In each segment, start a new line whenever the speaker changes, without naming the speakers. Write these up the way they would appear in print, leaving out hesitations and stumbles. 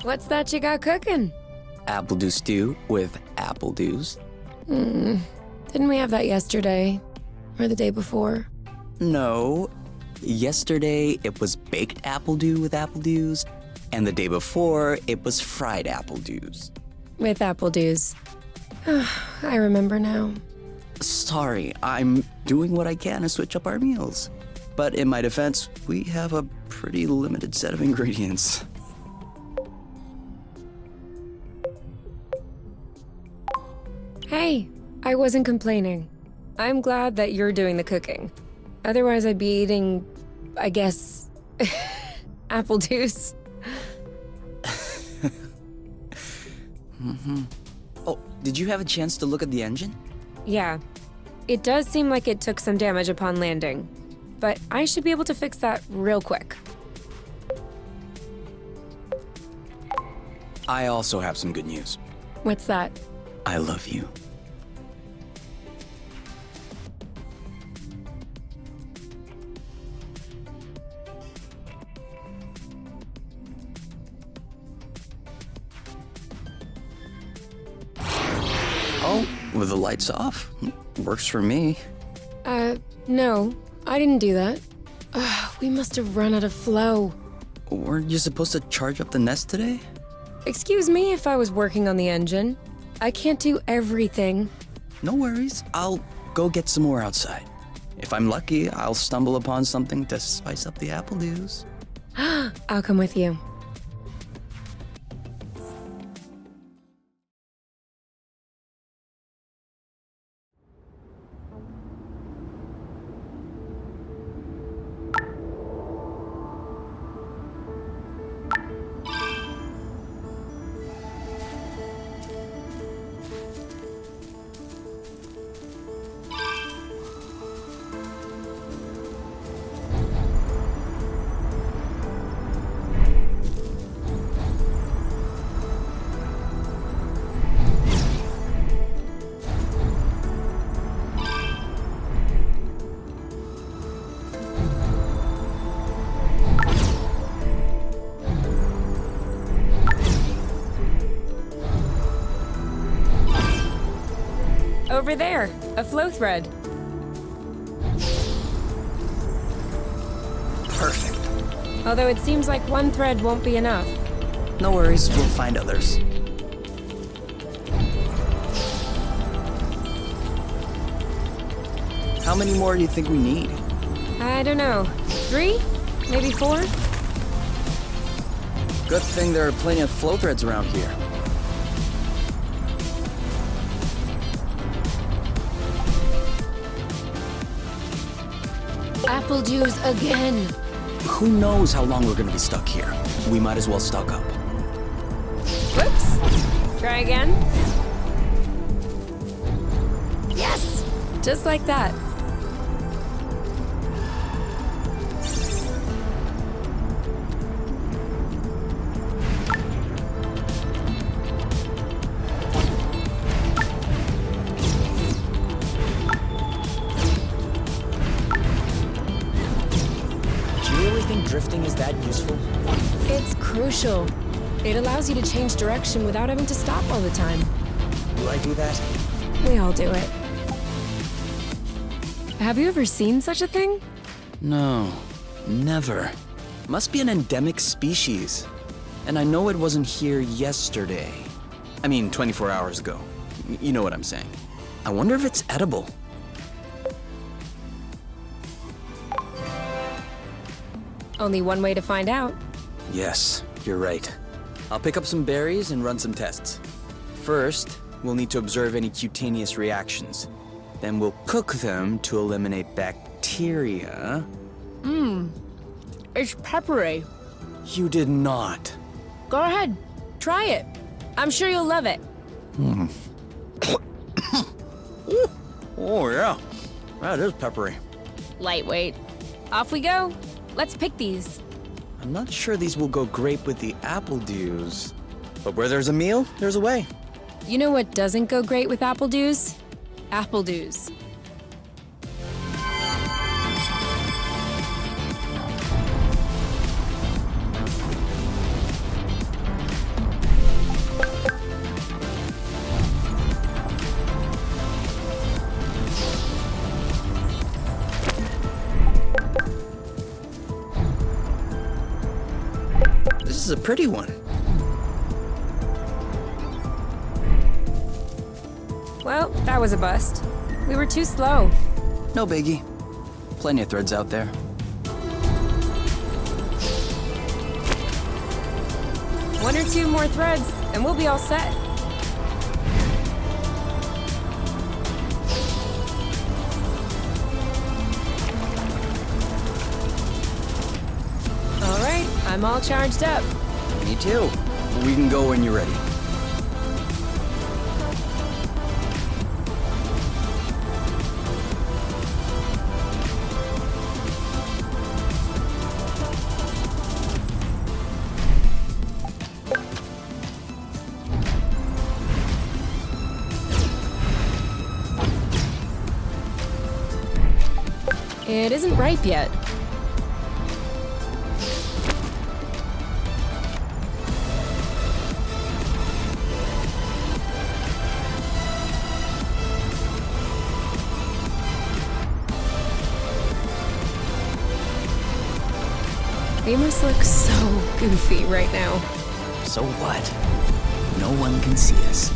What's that you got cooking?
Apple dew stew with apple dews.
Didn't we have that yesterday? Or the day before?
No. Yesterday, it was baked apple dew with apple dews, and the day before, it was fried apple dews.
With apple dews. I remember now.
Sorry, I'm doing what I can to switch up our meals. But in my defense, we have a pretty limited set of ingredients.
Hey, I wasn't complaining. I'm glad that you're doing the cooking. Otherwise, I'd be eating, I guess, apple juice.
Oh, did you have a chance to look at the engine?
Yeah, it does seem like it took some damage upon landing, but I should be able to fix that real quick.
I also have some good news.
What's that?
I love you. Oh, with the lights off? Works for me.
No, I didn't do that. We must have run out of flow.
Weren't you supposed to charge up the nest today?
Excuse me if I was working on the engine. I can't do everything.
No worries. I'll go get some more outside. If I'm lucky, I'll stumble upon something to spice up the apple dews.
I'll come with you. Over there, a flow thread.
Perfect.
Although it seems like one thread won't be enough.
No worries, we'll find others. How many more do you think we need?
I don't know. 3? Maybe 4?
Good thing there are plenty of flow threads around here.
Apple juice again.
Who knows how long we're gonna be stuck here? We might as well stock up.
Whoops. Try again. Yes! Just like that.
Drifting is that useful?
It's crucial. It allows you to change direction without having to stop all the time.
Do I do that?
We all do it. Have you ever seen such a thing?
No, never. Must be an endemic species. And I know it wasn't here yesterday. I mean, 24 hours ago. You know what I'm saying. I wonder if it's edible.
Only one way to find out.
Yes, you're right. I'll pick up some berries and run some tests. First, we'll need to observe any cutaneous reactions. Then we'll cook them to eliminate bacteria.
It's peppery.
You did not.
Go ahead. Try it. I'm sure you'll love it.
Oh, yeah. That is peppery.
Lightweight. Off we go. Let's pick these.
I'm not sure these will go great with the apple dews. But where there's a meal, there's a way.
You know what doesn't go great with apple dews? Apple dews.
This is a pretty one.
Well, that was a bust. We were too slow.
No biggie. Plenty of threads out there.
One or two more threads, and we'll be all set. All right, I'm all charged up.
Me too. We can go when you're ready.
It isn't ripe yet. We must look so goofy right now.
So what? No one can see us.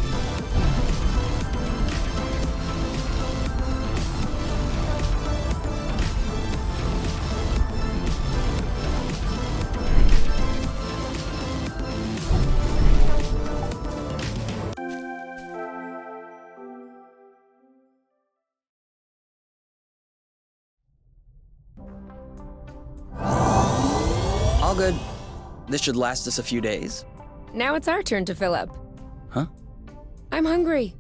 All good. This should last us a few days.
Now it's our turn to fill up.
Huh?
I'm hungry.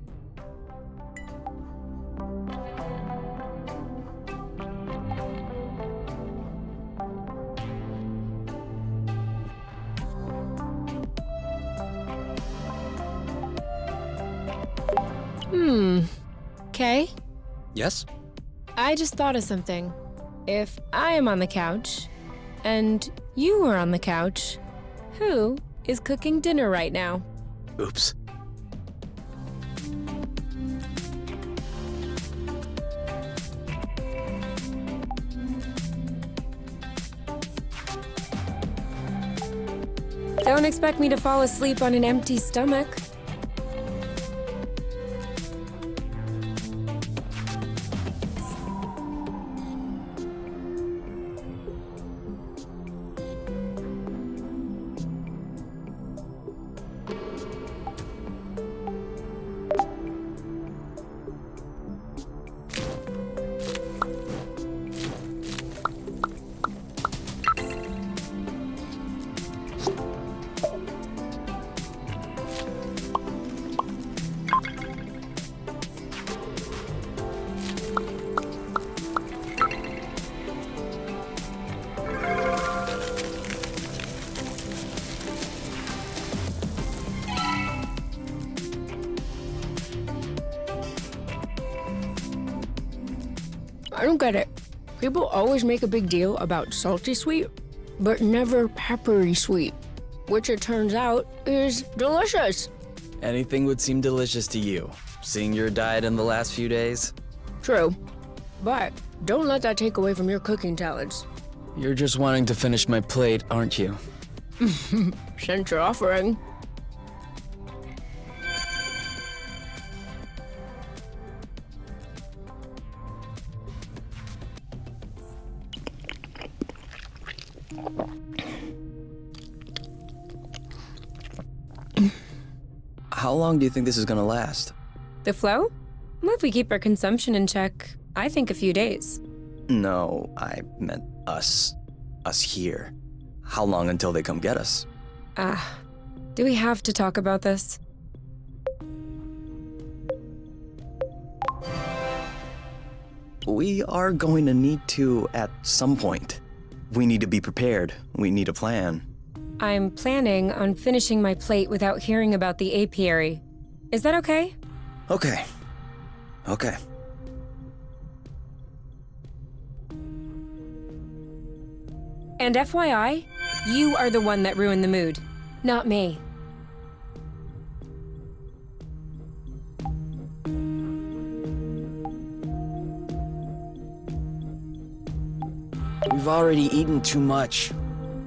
Okay.
Yes?
I just thought of something. If I am on the couch, and you are on the couch, who is cooking dinner right now?
Oops.
Don't expect me to fall asleep on an empty stomach. I don't get it. People always make a big deal about salty sweet, but never peppery sweet, which it turns out is delicious.
Anything would seem delicious to you, seeing your diet in the last few days.
True, but don't let that take away from your cooking talents.
You're just wanting to finish my plate, aren't you?
Since you're offering.
How long do you think this is gonna last?
The flow? Well, if we keep our consumption in check, I think a few days.
No, I meant us. Us here. How long until they come get us?
Do we have to talk about this?
We are going to need to at some point. We need to be prepared. We need a plan.
I'm planning on finishing my plate without hearing about the apiary. Is that okay?
Okay. Okay.
And FYI, you are the one that ruined the mood, not me.
We've already eaten too much.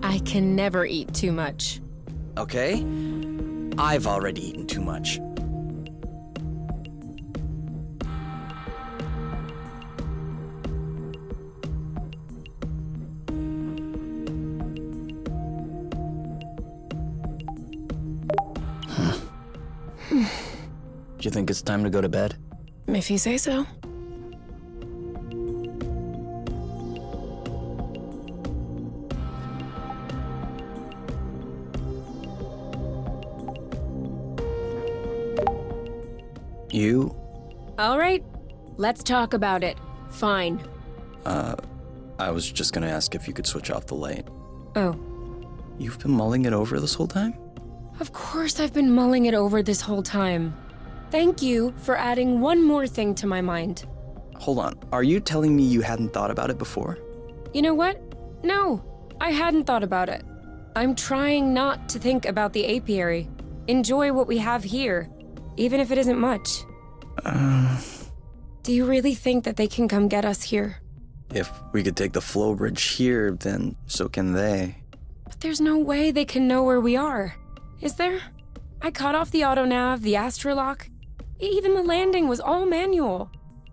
I can never eat too much.
okay? I've already eaten too much. Do you think it's time to go to bed?
If you say so.
You?
All right, let's talk about it. Fine.
I was just gonna ask if you could switch off the light.
Oh,
You've been mulling it over this whole time?
of course I've been mulling it over this whole time. Thank you for adding one more thing to my mind.
Hold on, are you telling me you hadn't thought about it before?
You know what? No, I hadn't thought about it. I'm trying not to think about the apiary. Enjoy what we have here, even if it isn't much. Do you really think that they can come get us here?
If we could take the flow bridge here, then so can they.
But there's no way they can know where we are. Is there? I cut off the autonav, the astrolock. Even the landing was all manual.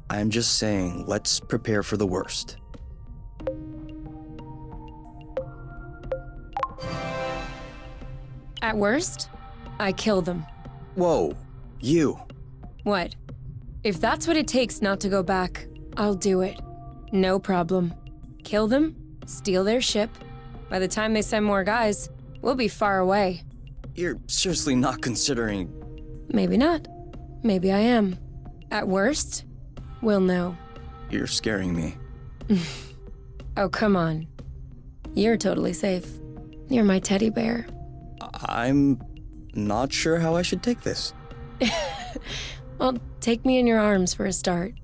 I'm just saying, let's prepare for the worst.
At worst, I kill them.
Whoa, you.
What? If that's what it takes not to go back, I'll do it. No problem. Kill them, steal their ship. By the time they send more guys, we'll be far away.
You're seriously not considering...
Maybe not. Maybe I am. At worst, we'll know.
You're scaring me.
Oh, come on. You're totally safe. You're my teddy bear.
I'm not sure how I should take this.
Well, take me in your arms for a start.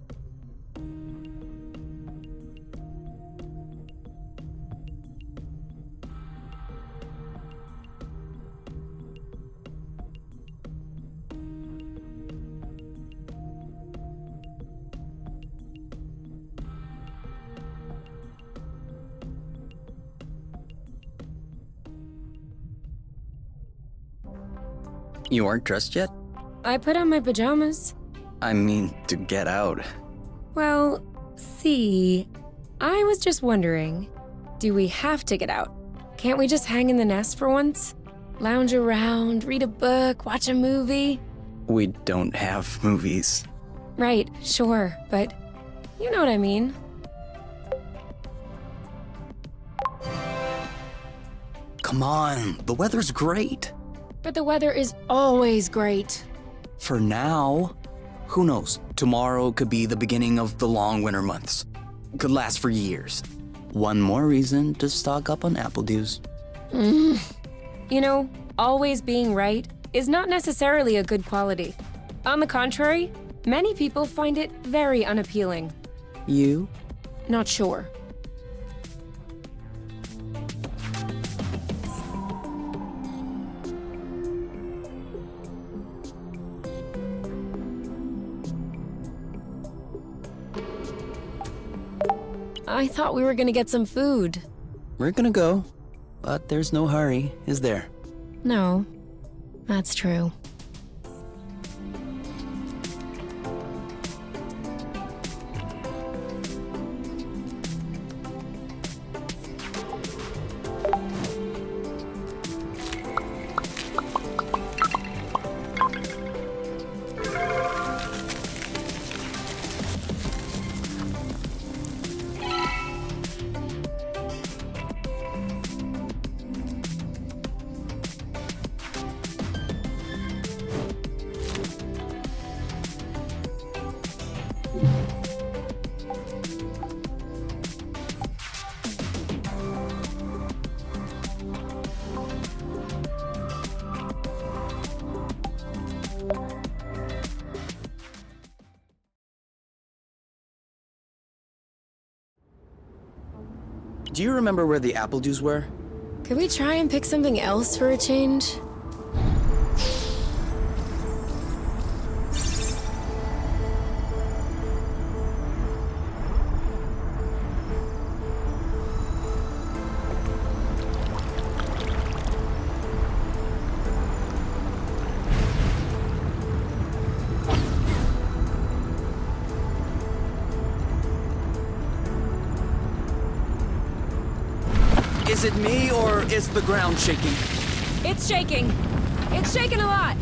You aren't dressed yet?
I put on my pajamas.
I mean, to get out.
Well, see, I was just wondering, do we have to get out? Can't we just hang in the nest for once? Lounge around, read a book, watch a movie?
We don't have movies.
Right, sure, but you know what I mean.
Come on, the weather's great.
But the weather is always great.
For now. Who knows? Tomorrow could be the beginning of the long winter months. Could last for years. One more reason to stock up on apple dews.
You know, always being right is not necessarily a good quality. On the contrary, many people find it very unappealing.
You?
Not sure. I thought we were gonna get some food.
We're gonna go, but there's no hurry, is there?
No, that's true.
Do you remember where the apple dews were?
Could we try and pick something else for a change?
Is it me, or is the ground shaking?
It's shaking. It's shaking a lot.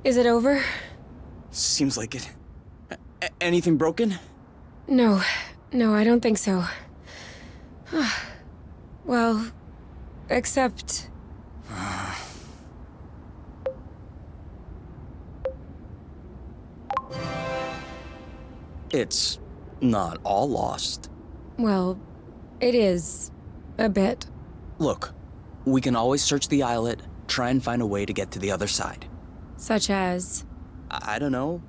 Is it over?
Seems like it. Anything broken?
No, I don't think so. Well, except...
It's not all lost.
Well, it is. A bit.
Look, we can always search the islet, try and find a way to get to the other side.
Such as...
I don't know.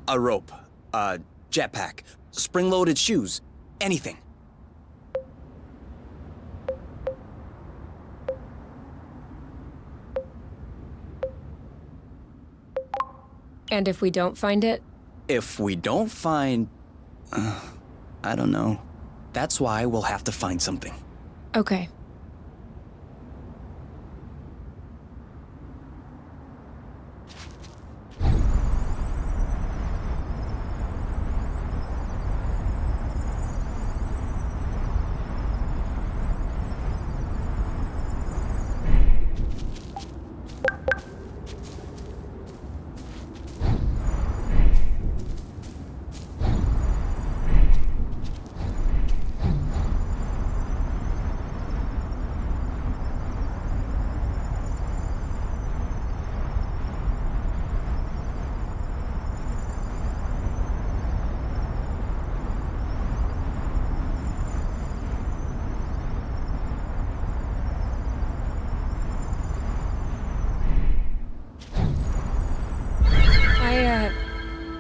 A rope, a jetpack, spring-loaded shoes, anything.
And if we don't find it?
If we don't find... I don't know. That's why we'll have to find something.
Okay.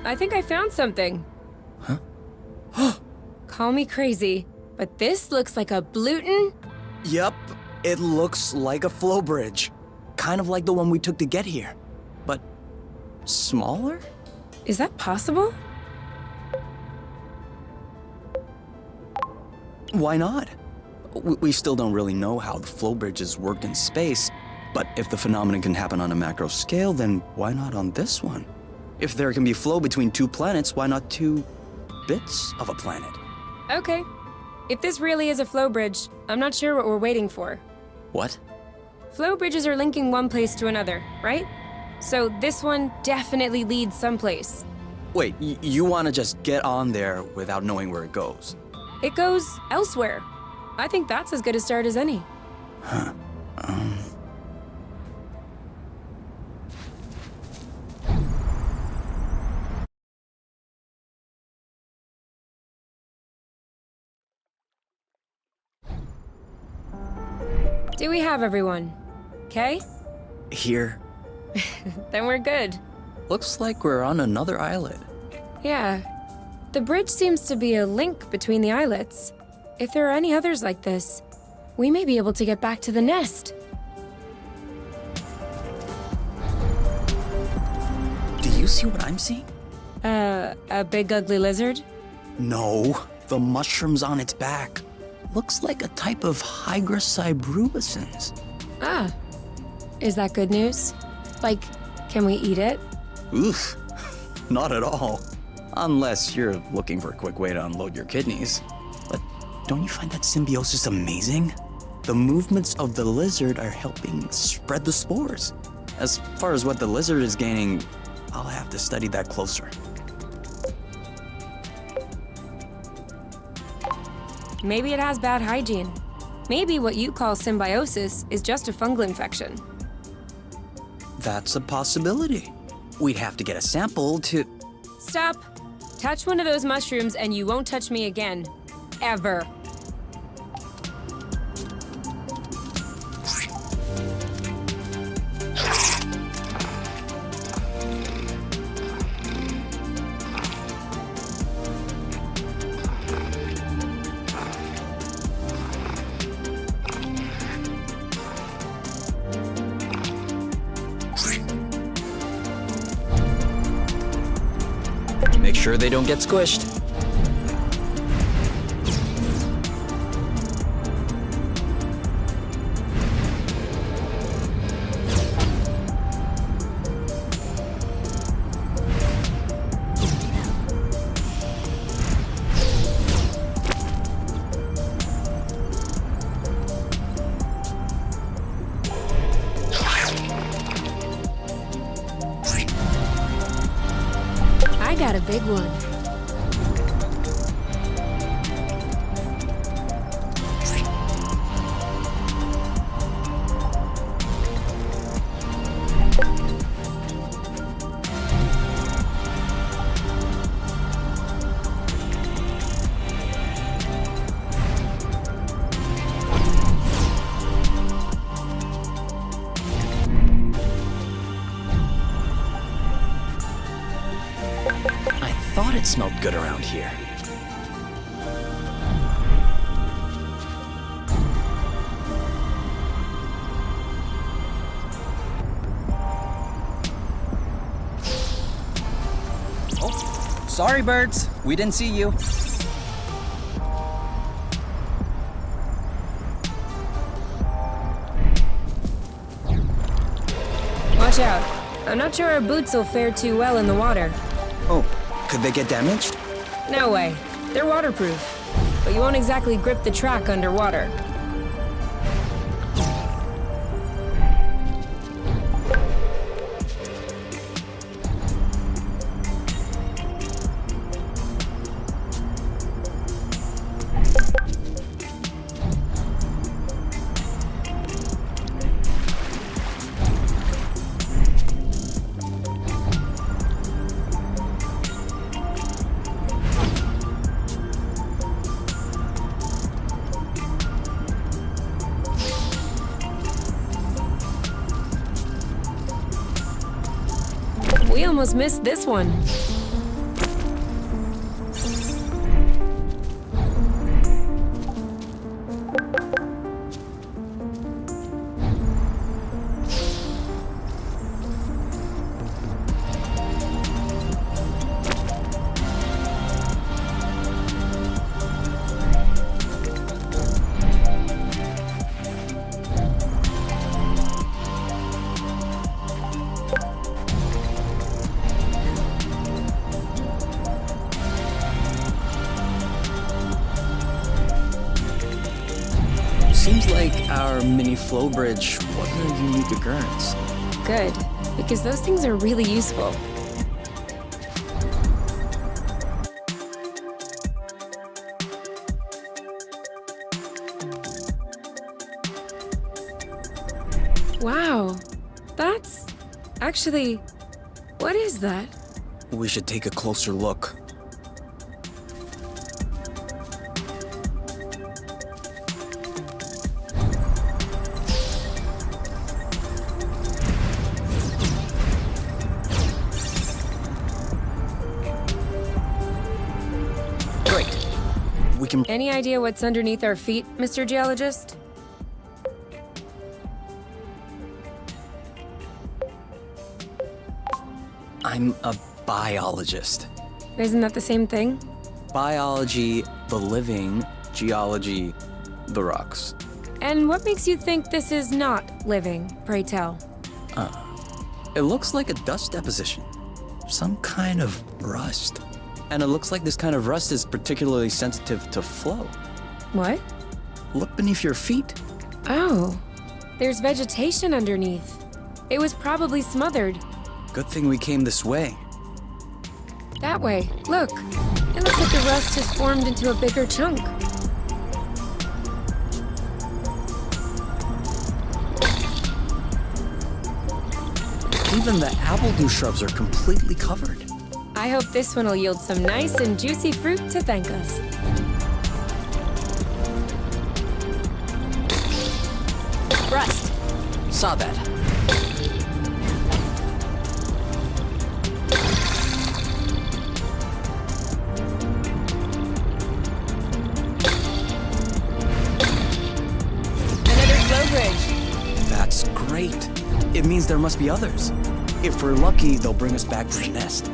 I think I found something.
Huh?
Call me crazy, but this looks like a Bluton?
Yep, it looks like a flow bridge. Kind of like the one we took to get here. But smaller?
Is that possible?
Why not? We still don't really know how the flow bridges work in space, but if the phenomenon can happen on a macro scale, then why not on this one? If there can be flow between two planets, why not two bits of a planet?
Okay. If this really is a flow bridge, I'm not sure what we're waiting for.
What?
Flow bridges are linking one place to another, right? So this one definitely leads someplace.
Wait, you want to just get on there without knowing where it goes?
It goes elsewhere. I think that's as good a start as any.
Huh.
Do we have everyone? Okay?
Here.
Then we're good.
Looks like we're on another islet.
Yeah. The bridge seems to be a link between the islets. If there are any others like this, we may be able to get back to the nest.
Do you see what I'm seeing?
A big ugly lizard?
No, the mushrooms on its back. Looks like a type of Hygra cybrubescens.
Ah. Is that good news? Like, can we eat it?
Oof, not at all. Unless you're looking for a quick way to unload your kidneys. But don't you find that symbiosis amazing? The movements of the lizard are helping spread the spores. As far as what the lizard is gaining, I'll have to study that closer.
Maybe it has bad hygiene. Maybe what you call symbiosis is just a fungal infection.
That's a possibility. We'd have to get a sample to...
Stop. Touch one of those mushrooms and you won't touch me again. Ever.
sure they don't get squished.
I got a big one.
I thought it smelled good around here. Oh, sorry, birds. We didn't see you.
Watch out. I'm not sure our boots will fare too well in the water.
Oh, could they get damaged?
No way. They're waterproof. But you won't exactly grip the track underwater. We almost missed this one.
Seems like our mini flow bridge wasn't a unique occurrence.
Good, because those things are really useful. Wow, that's... actually... what is that?
We should take a closer look. Great. We can...
Any idea what's underneath our feet, Mr. Geologist?
I'm a biologist.
Isn't that the same thing?
Biology, the living, geology, the rocks.
And what makes you think this is not living, pray tell?
It looks like a dust deposition. Some kind of rust. And it looks like this kind of rust is particularly sensitive to flow.
What?
Look beneath your feet.
Oh, there's vegetation underneath. It was probably smothered.
Good thing we came this way.
That way. Look. It looks like the rust has formed into a bigger chunk.
Even the apple shrubs are completely covered.
I hope this one will yield some nice and juicy fruit to thank us. Rust.
Saw that.
Another flow bridge.
That's great. It means there must be others. If we're lucky, they'll bring us back to the nest.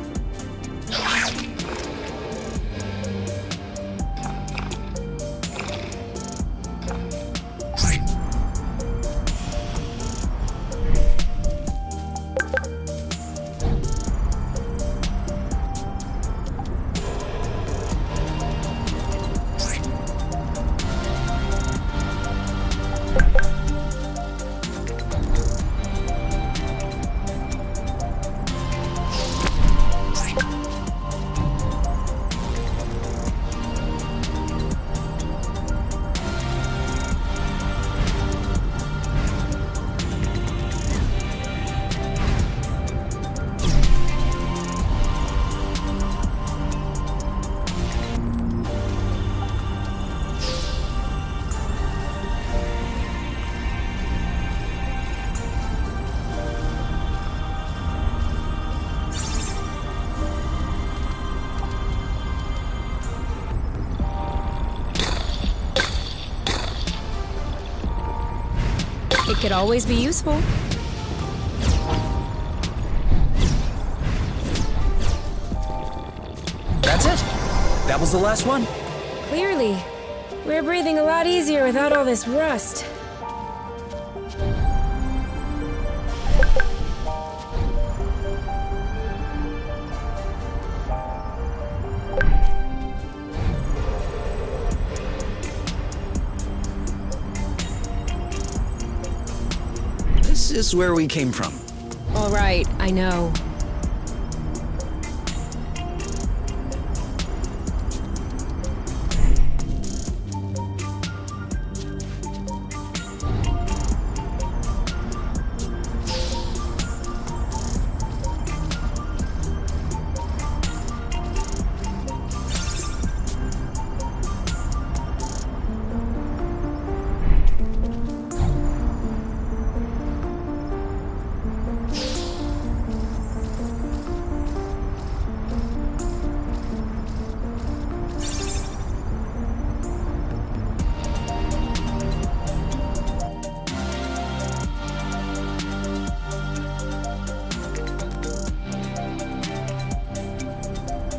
could always be useful.
That's it. That was the last one.
Clearly. We're breathing a lot easier without all this rust.
This is where we came from.
All right, I know.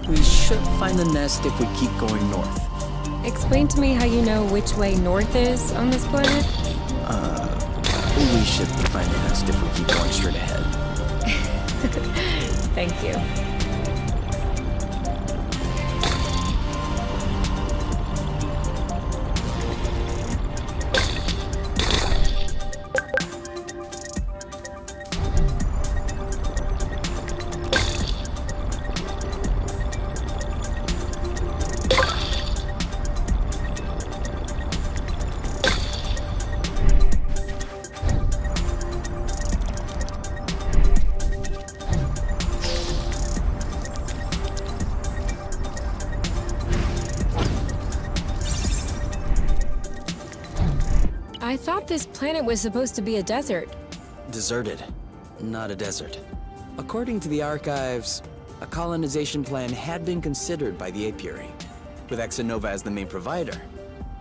We should find the nest if we keep going north.
Explain to me how you know which way north is on this planet?
We should find the nest if we keep going straight ahead.
Thank you. I thought this planet was supposed to be a desert.
Deserted, not a desert. According to the archives, a colonization plan had been considered by the apiary, with Exonova as the main provider.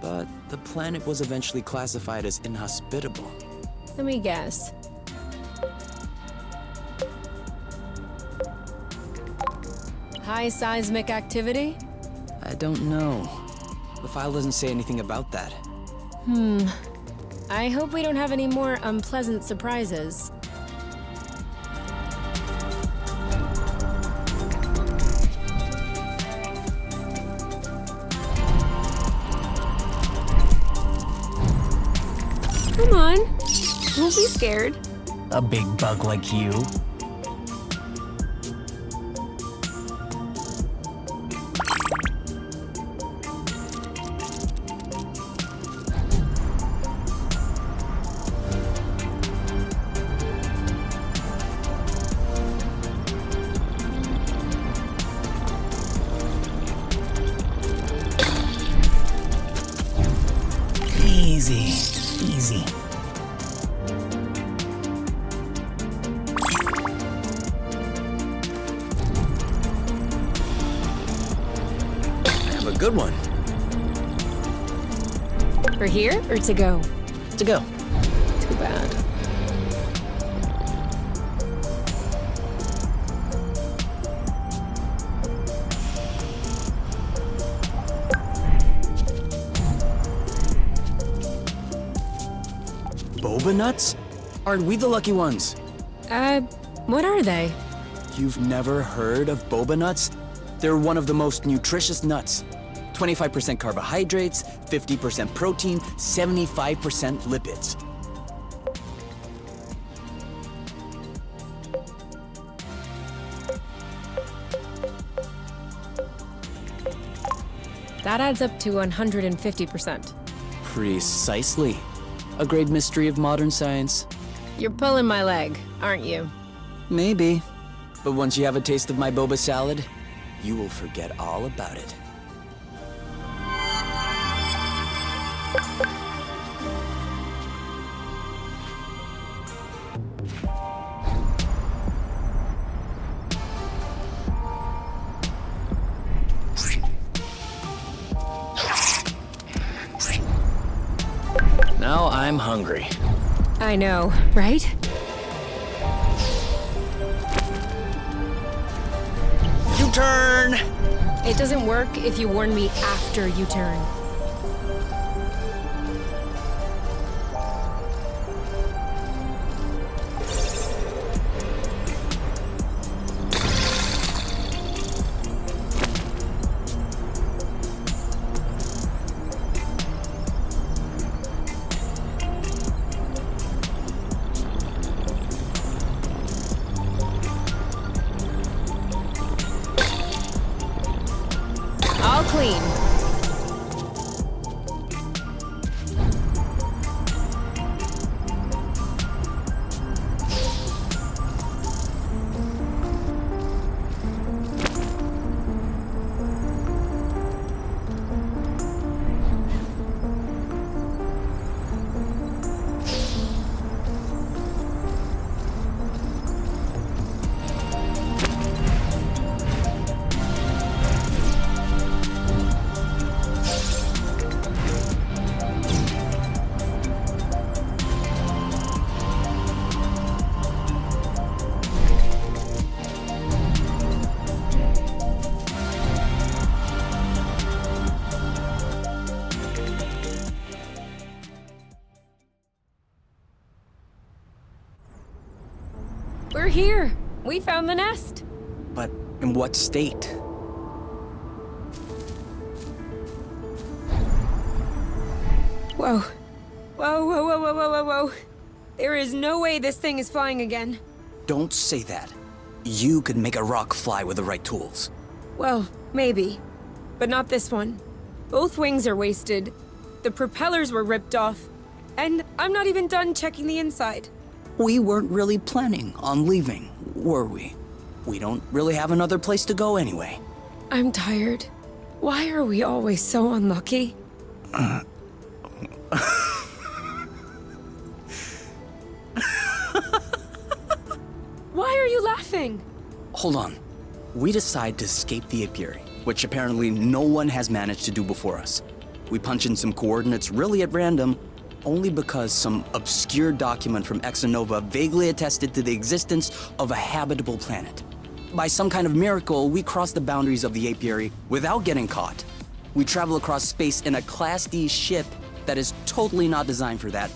But the planet was eventually classified as inhospitable.
Let me guess. High seismic activity?
I don't know. The file doesn't say anything about that.
I hope we don't have any more unpleasant surprises. Come on. Don't be scared.
A big bug like you? Easy, easy. I have a good one.
For here or to go?
To go.
Too bad.
Boba nuts? Aren't we the lucky ones?
What are they?
You've never heard of boba nuts? They're one of the most nutritious nuts. 25% carbohydrates, 50% protein, 75% lipids.
That adds up to 150%.
Precisely. A great mystery of modern science.
You're pulling my leg, aren't you?
Maybe. But once you have a taste of my boba salad, you will forget all about it. Now I'm hungry.
I know, right?
U-turn!
It doesn't work if you warn me after you turn. All clean. We're here. We found the nest.
But in what state?
Whoa. Whoa, whoa, whoa, whoa, whoa, whoa, whoa. There is no way this thing is flying again.
Don't say that. You could make a rock fly with the right tools.
Well, maybe. But not this one. Both wings are wasted. The propellers were ripped off. And I'm not even done checking the inside.
We weren't really planning on leaving, were we? We don't really have another place to go anyway.
I'm tired. Why are we always so unlucky? Why are you laughing?
Hold on. We decide to escape the apiary, which apparently no one has managed to do before us. We punch in some coordinates really at random, only because some obscure document from Exonova vaguely attested to the existence of a habitable planet. By some kind of miracle, we cross the boundaries of the apiary without getting caught. We travel across space in a Class D ship that is totally not designed for that.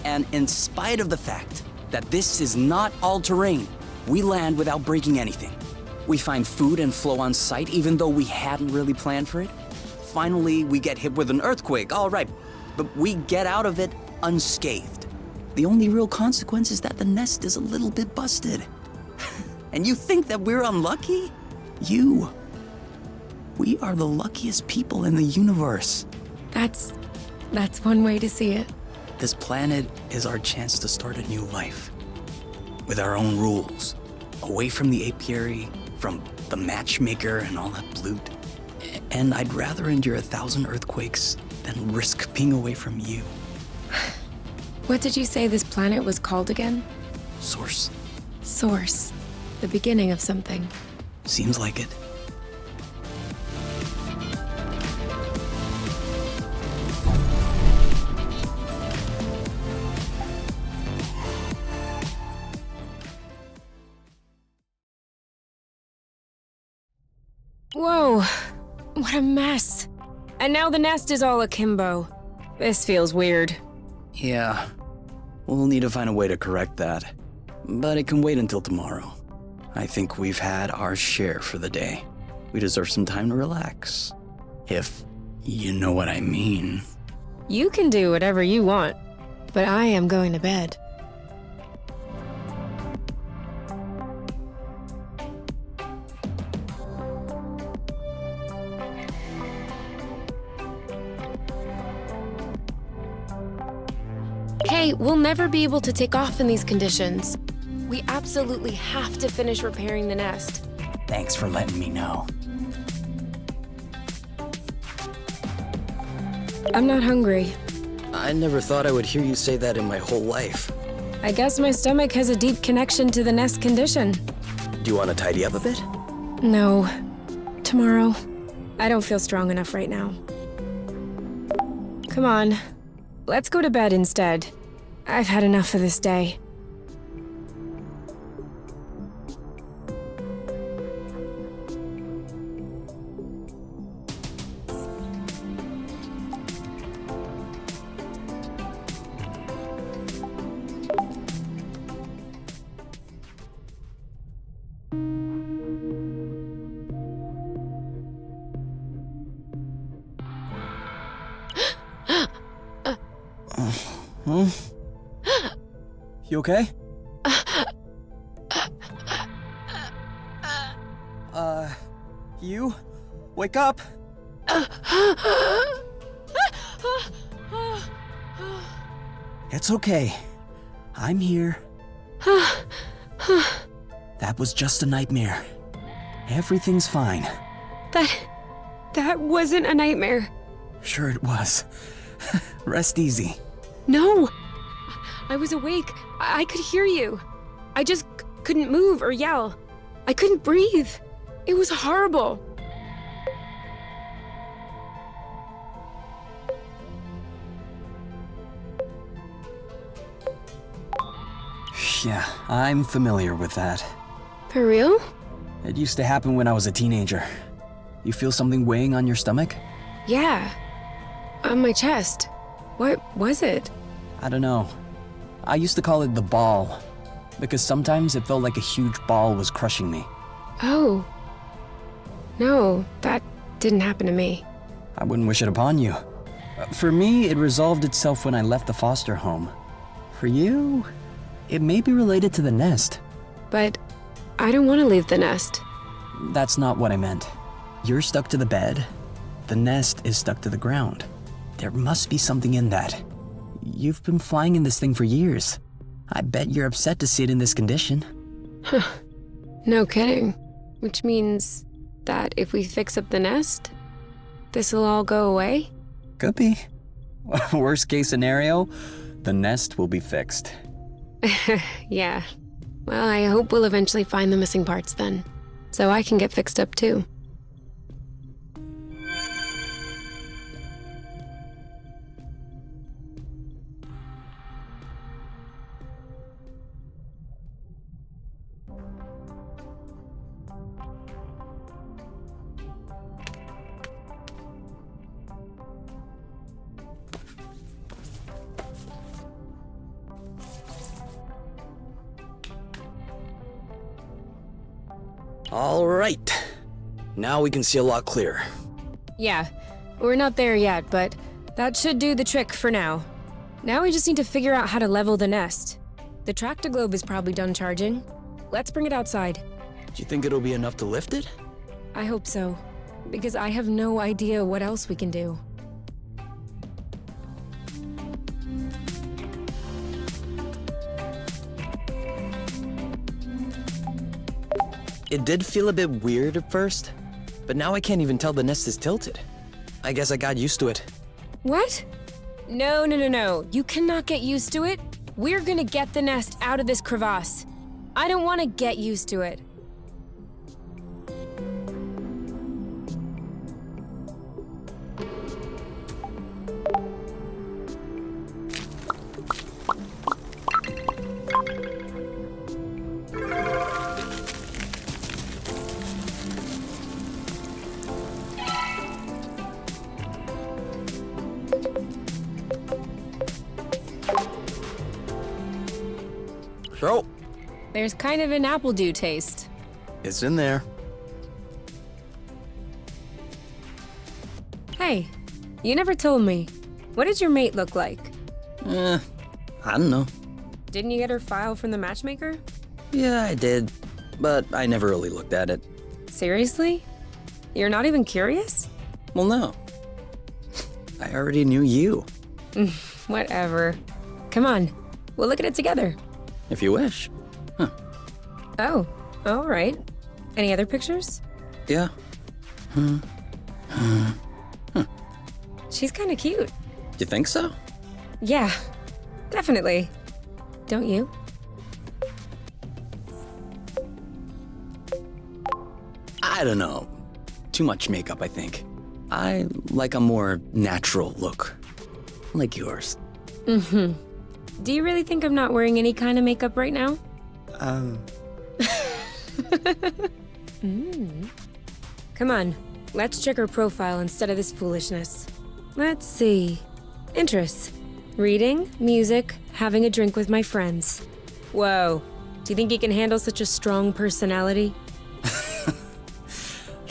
And in spite of the fact that this is not all-terrain, we land without breaking anything. We find food and flow on site even though we hadn't really planned for it. Finally, we get hit with an earthquake, all right, but we get out of it unscathed. The only real consequence is that the nest is a little bit busted. And you think that we're unlucky? We are the luckiest people in the universe.
That's one way to see it.
This planet is our chance to start a new life. With our own rules. Away from the apiary, from the matchmaker and all that loot. And I'd rather endure 1,000 earthquakes than risk being away from you.
What did you say this planet was called again?
Source.
Source. The beginning of something.
Seems like it.
Whoa. What a mess. And now the nest is all akimbo. This feels weird.
Yeah. We'll need to find a way to correct that. But it can wait until tomorrow. I think we've had our share for the day. We deserve some time to relax. If you know what I mean.
You can do whatever you want, but I am going to bed. Hey, we'll never be able to take off in these conditions. We absolutely have to finish repairing the nest.
Thanks for letting me know.
I'm not hungry.
I never thought I would hear you say that in my whole life.
I guess my stomach has a deep connection to the nest condition.
Do you want to tidy up a bit?
No. Tomorrow. I don't feel strong enough right now. Come on. Let's go to bed instead. I've had enough of this day.
You okay? You? Wake up! It's okay. I'm here. That was just a nightmare. Everything's fine.
That wasn't a nightmare.
Sure it was. Rest easy.
No! I was awake. I could hear you. I just couldn't move or yell. I couldn't breathe. It was horrible.
Yeah, I'm familiar with that.
For real?
It used to happen when I was a teenager. You feel something weighing on your stomach?
Yeah. On my chest. What was it?
I don't know. I used to call it the ball, because sometimes it felt like a huge ball was crushing me.
Oh. No, that didn't happen to me.
I wouldn't wish it upon you. For me, it resolved itself when I left the foster home. For you, it may be related to the nest.
But I don't want to leave the nest.
That's not what I meant. You're stuck to the bed. The nest is stuck to the ground. There must be something in that. You've been flying in this thing for years. I bet you're upset to see it in this condition.
Huh. No kidding. Which means that if we fix up the nest, this'll all go away?
Could be. Worst case scenario, the nest will be fixed.
Yeah. Well, I hope we'll eventually find the missing parts then, so I can get fixed up too.
All right. Now we can see a lot clearer.
Yeah, we're not there yet, but that should do the trick for now. Now we just need to figure out how to level the nest. The tractoglobe is probably done charging. Let's bring it outside.
Do you think it'll be enough to lift it?
I hope so, because I have no idea what else we can do.
It did feel a bit weird at first, but now I can't even tell the nest is tilted. I guess I got used to it.
What? No. You cannot get used to it. We're gonna get the nest out of this crevasse. I don't want to get used to it.
So,
There's kind of an apple dew taste.
it's in there.
Hey, you never told me. What did your mate look like?
I don't know.
Didn't you get her file from the matchmaker?
Yeah, I did, but I never really looked at it.
Seriously? You're not even curious?
Well, no. I already knew you,
Whatever. Come on, we'll look at it together.
if you wish.
Oh, all right. Any other pictures?
Yeah.
She's kind of cute.
You think so?
Yeah, definitely. Don't you?
I don't know. Too much makeup, I think. I like a more natural look. Like yours.
do you really think I'm not wearing any kind of makeup right now? Come on, let's check her profile instead of this foolishness. Let's see. Interests. Reading, music, having a drink with my friends. Whoa. Do you think you can handle such a strong personality?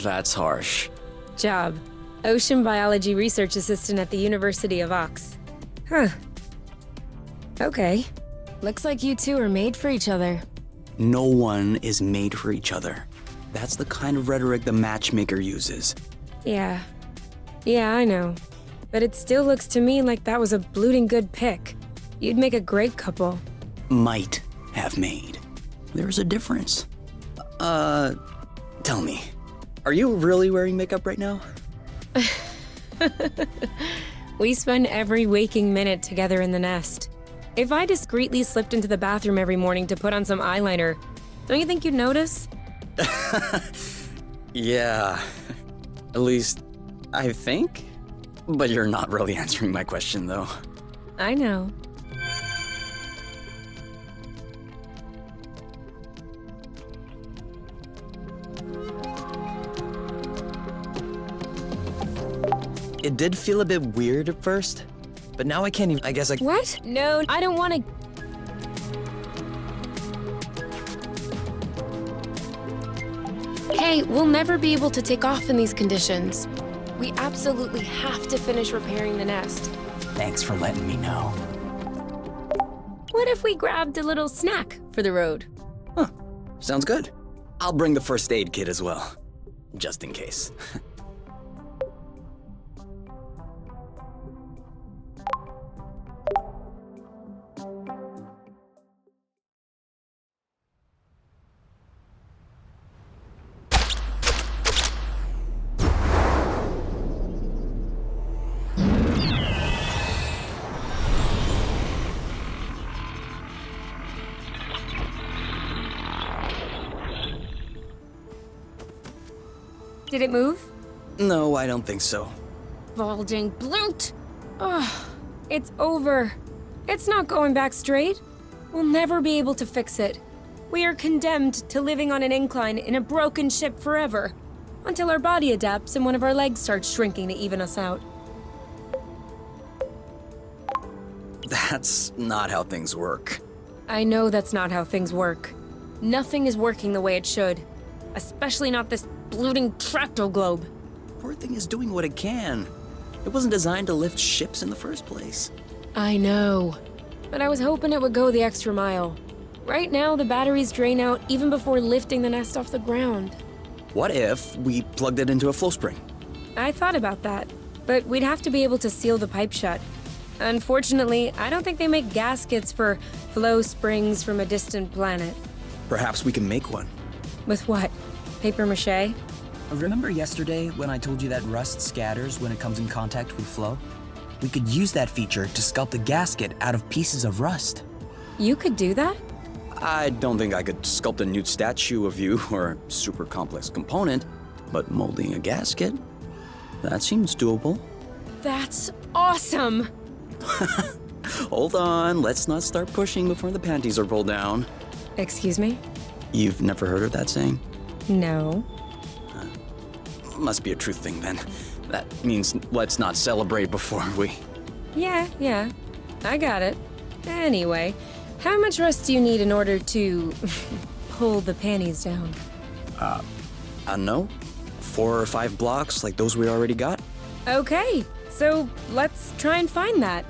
That's harsh.
Job. Ocean biology research assistant at the University of Ox. Huh. Okay. Looks like you two are made for each other.
No one is made for each other. That's the kind of rhetoric the matchmaker uses.
Yeah. Yeah, I know. But it still looks to me like that was a blooting good pick. You'd make a great couple.
Might have made. There's a difference. Tell me, are you really wearing makeup right now?
We spend every waking minute together in the nest. If I discreetly slipped into the bathroom every morning to put on some eyeliner, don't you think you'd notice?
Yeah. At least, I think. But you're not really answering my question, though.
I know.
It did feel a bit weird at first, but now I can't even. I guess I.
What? No, I don't want to. Hey, we'll never be able to take off in these conditions. We absolutely have to finish repairing the nest.
Thanks for letting me know.
What if we grabbed a little snack for the road?
Huh. Sounds good. I'll bring the first aid kit as well, just in case.
Did it move?
No, I don't think so.
Bulging bloot! Oh, it's over. It's not going back straight. We'll never be able to fix it. We are condemned to living on an incline in a broken ship forever, until our body adapts and one of our legs starts shrinking to even us out.
That's not how things work.
I know that's not how things work. Nothing is working the way it should. Especially not this bloating tractoglobe.
Poor thing is doing what it can. It wasn't designed to lift ships in the first place.
I know. But I was hoping it would go the extra mile. Right now, the batteries drain out even before lifting the nest off the ground.
What if we plugged it into a flow spring?
I thought about that, but we'd have to be able to seal the pipe shut. Unfortunately, I don't think they make gaskets for flow springs from a distant planet.
Perhaps we can make one.
With what? Paper mache?
Remember yesterday when I told you that rust scatters when it comes in contact with flow? We could use that feature to sculpt a gasket out of pieces of rust.
You could do that?
I don't think I could sculpt a nude statue of you or a super complex component, but molding a gasket? That seems doable.
That's awesome!
Hold on, let's not start pushing before the panties are pulled down.
Excuse me?
You've never heard of that saying?
No.
Must be a truth thing then. That means let's not celebrate before we...
Yeah. I got it. Anyway, how much rust do you need in order to pull the panties down?
I don't know. 4 or 5 blocks like those we already got?
Okay, so let's try and find that.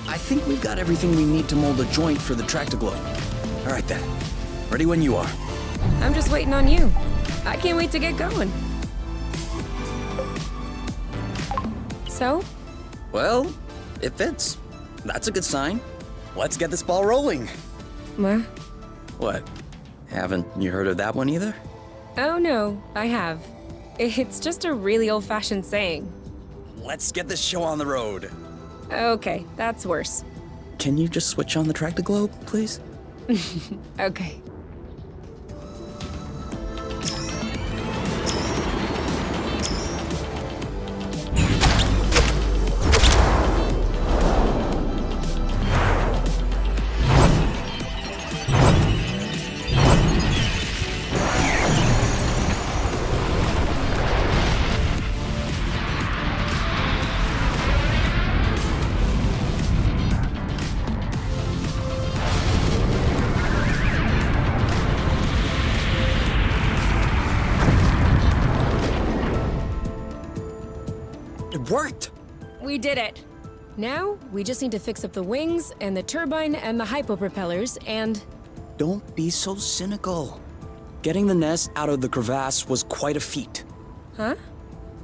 I think we've got everything we need to mold a joint for the Tractoglobe. All right then. Ready when you are.
I'm just waiting on you. I can't wait to get going. So?
Well, it fits. That's a good sign. Let's get this ball rolling.
What?
What? Haven't you heard of that one either?
Oh no, I have. It's just a really old-fashioned saying.
Let's get this show on the road.
Okay, that's worse.
Can you just switch on the Tractoglobe, please?
Okay.
worked!
We did it. Now, we just need to fix up the wings and the turbine and the hypopropellers and...
Don't be so cynical. Getting the nest out of the crevasse was quite a feat.
Huh?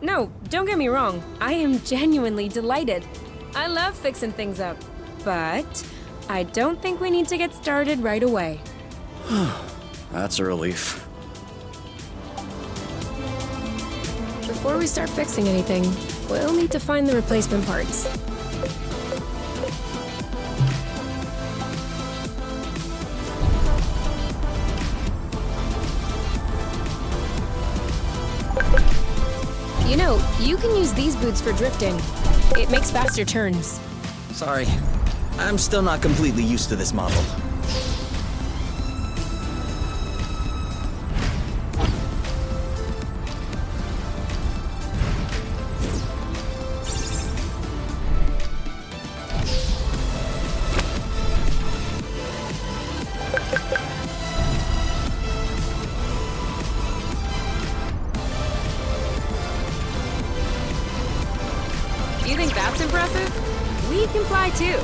No, don't get me wrong. I am genuinely delighted. I love fixing things up. But I don't think we need to get started right away.
That's a relief.
Before we start fixing anything, we'll need to find the replacement parts. You know, you can use these boots for drifting. It makes faster turns.
Sorry, I'm still not completely used to this model.
You think that's impressive? We can fly too.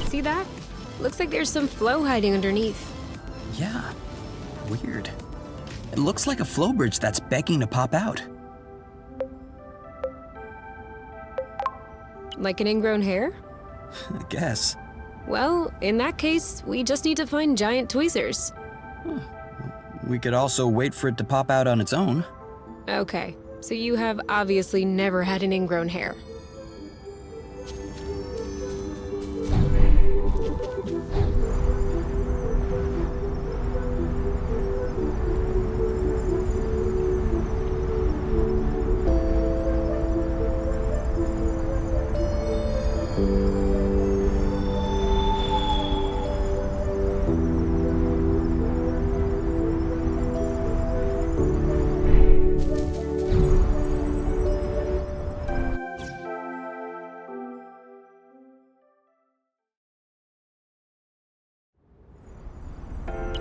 See that? Looks like there's some flow hiding underneath.
Yeah, weird. It looks like a flow bridge that's begging to pop out.
Like an ingrown hair?
I guess.
Well, in that case, we just need to find giant tweezers.
We could also wait for it to pop out on its own.
Okay, so you have obviously never had an ingrown hair.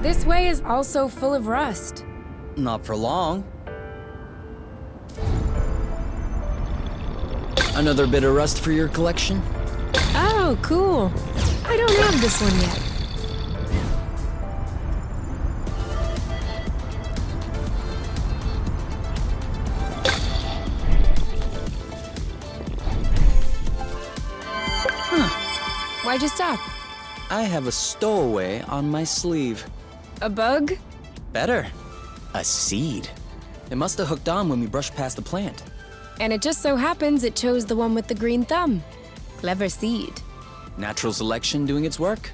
This way is also full of rust.
Not for long. Another bit of rust for your collection?
Oh, cool. I don't have this one yet. Why'd you stop?
I have a stowaway on my sleeve.
A bug?
Better. A seed. It must have hooked on when we brushed past the plant.
And it just so happens it chose the one with the green thumb. Clever seed.
Natural selection doing its work?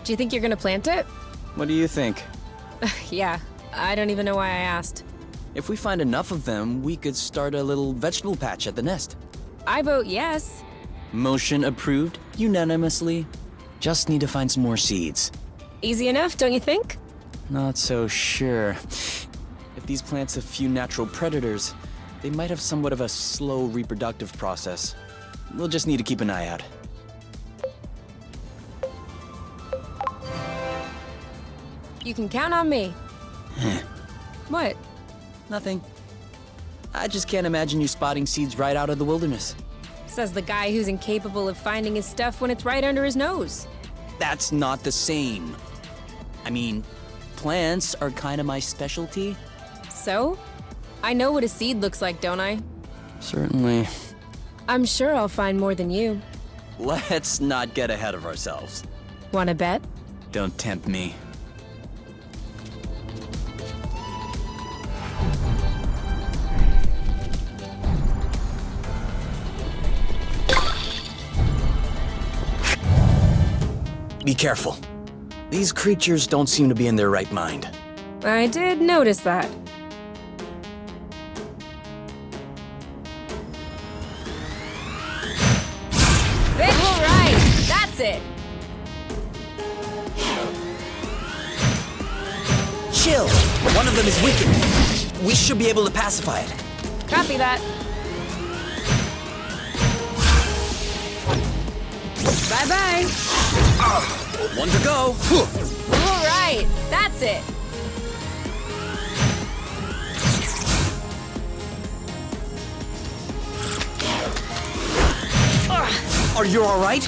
Do you think you're gonna plant it?
What do you think?
Yeah, I don't even know why I asked.
If we find enough of them, we could start a little vegetable patch at the nest.
I vote yes.
Motion approved unanimously. Just need to find some more seeds.
Easy enough, don't you think?
Not so sure. If these plants have few natural predators, they might have somewhat of a slow reproductive process. We'll just need to keep an eye out.
You can count on me. What?
Nothing. I just can't imagine you spotting seeds right out of the wilderness.
Says the guy who's incapable of finding his stuff when it's right under his nose.
That's not the same. I mean, plants are kind of my specialty.
So? I know what a seed looks like, don't I?
Certainly.
I'm sure I'll find more than you.
Let's not get ahead of ourselves.
Wanna bet?
Don't tempt me. Be careful. These creatures don't seem to be in their right mind.
I did notice that. Big will rise! That's it!
Chill! One of them is wicked. We should be able to pacify it.
Copy that. Bye-bye.
One to go.
All right, that's it.
Are you all right?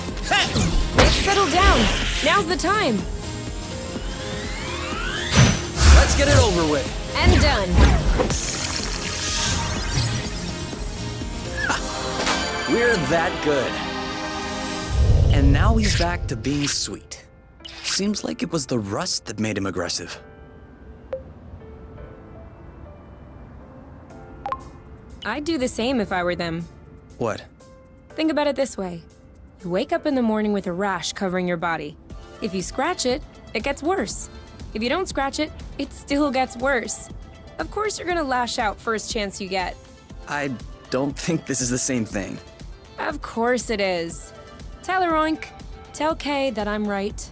Settle down. Now's the time.
Let's get it over with.
And done.
We're that good. And now he's back to being sweet. Seems like it was the rust that made him aggressive.
I'd do the same if I were them.
What?
Think about it this way. You wake up in the morning with a rash covering your body. If you scratch it, it gets worse. If you don't scratch it, it still gets worse. Of course you're gonna lash out first chance you get.
I don't think this is the same thing.
Of course it is. Tell her Oink. Tell Kay that I'm right.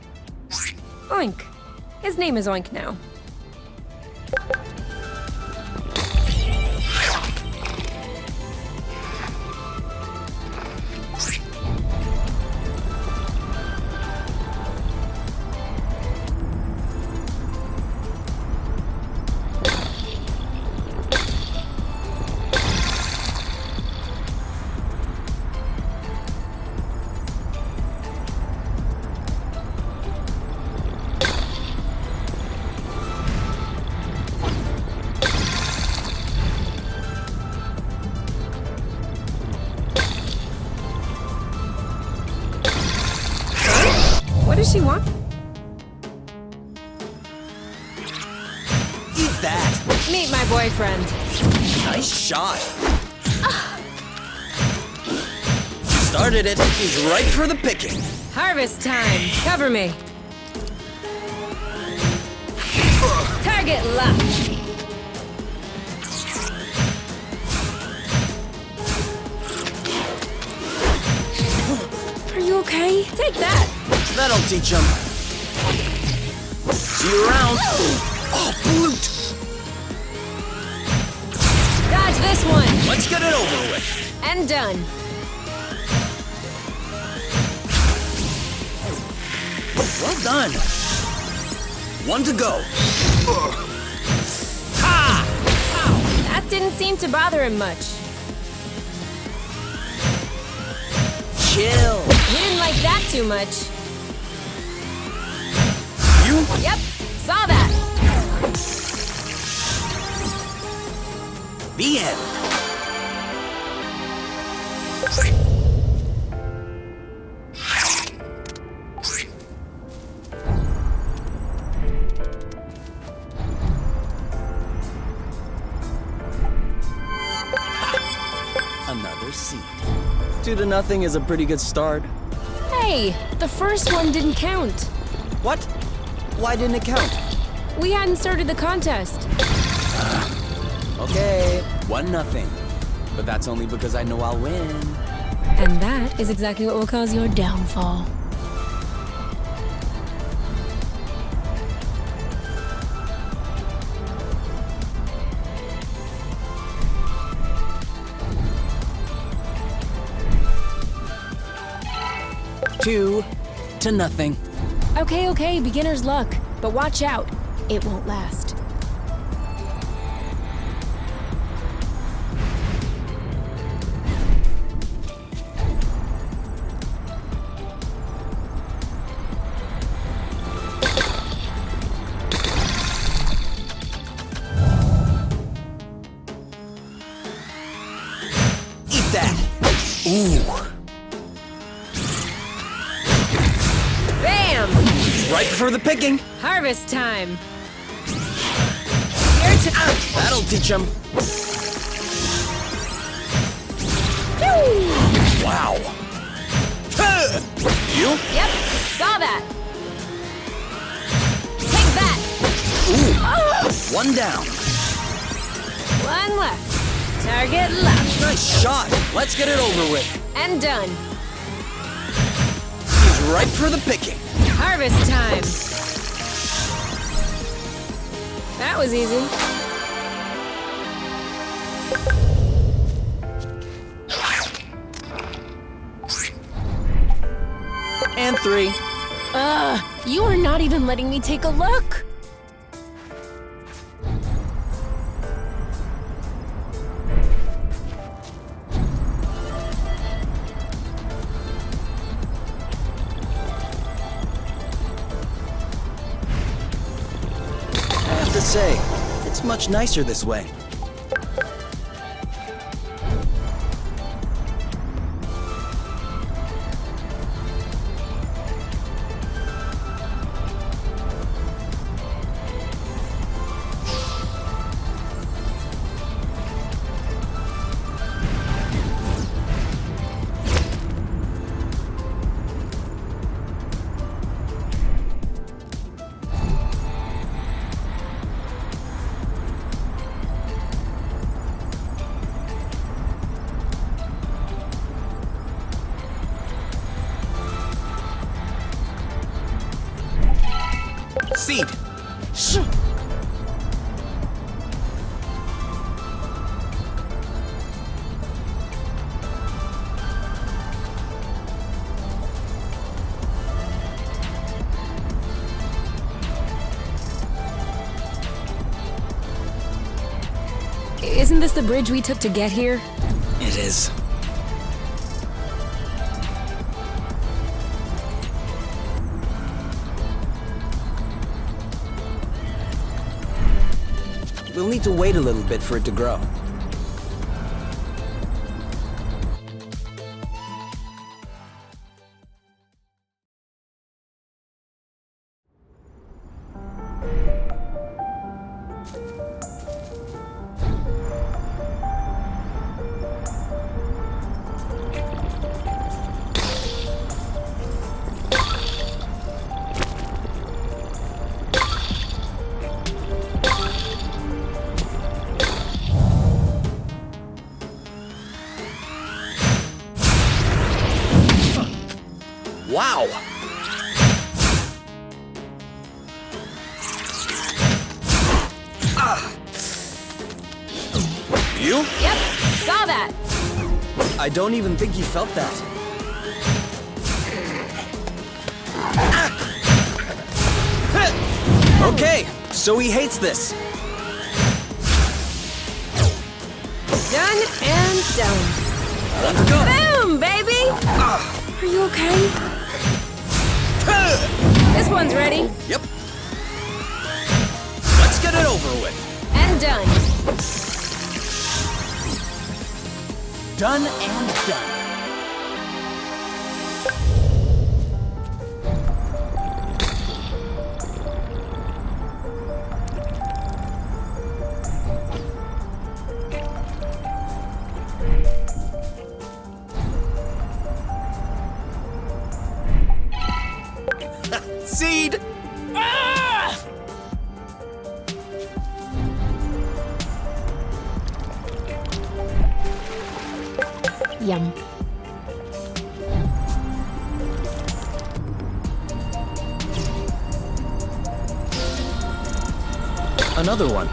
Oink. His name is Oink now. What does she want?
Eat that.
Meet my boyfriend.
Nice shot. Started it. He's ripe for the picking.
Harvest time. Cover me. Target locked. Are you okay? Take that.
That'll teach him. See you around. Oh, blute.
Dodge this one.
Let's get it over with.
And done.
Well done. One to go.
That didn't seem to bother him much.
Chill.
He didn't like that too much.
You?
Yep, saw that.
The end. Another seed. 2-0 is a pretty good start.
Hey, the first one didn't count.
What? Why didn't it count?
We hadn't started the contest.
Okay, 1-0. But that's only because I know I'll win.
And that is exactly what will cause your downfall.
Two to nothing.
Okay, beginner's luck. But watch out, it won't last.
Eat that. Ooh.
Bam!
Right for the picking.
Harvest time. Your turn.
That'll teach him. Wow. You?
Yep, saw that. Take that.
Ooh. One down.
One left. Target left.
Nice shot. Let's get it over with.
And done.
He's ripe for the picking.
Harvest time. That was easy.
3.
You are not even letting me take a look.
I have to say, it's much nicer this way. Seed!
Isn't this the bridge we took to get here?
It is. We'll need to wait a little bit for it to grow. Wow! You?
Yep, saw that.
I don't even think he felt that. Okay, so he hates this.
Done and done.
Let's go!
Boom, baby! Are you okay? This one's ready.
Yep. Let's get it over with.
And done.
Done and done.
Seed!
Yum.
Another one.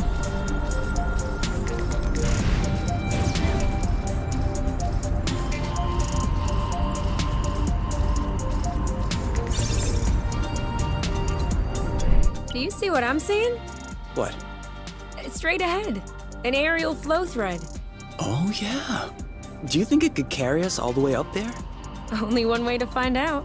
Do you see what I'm seeing?
What?
Straight ahead. An aerial flow thread.
Oh, yeah. Do you think it could carry us all the way up there?
Only one way to find out.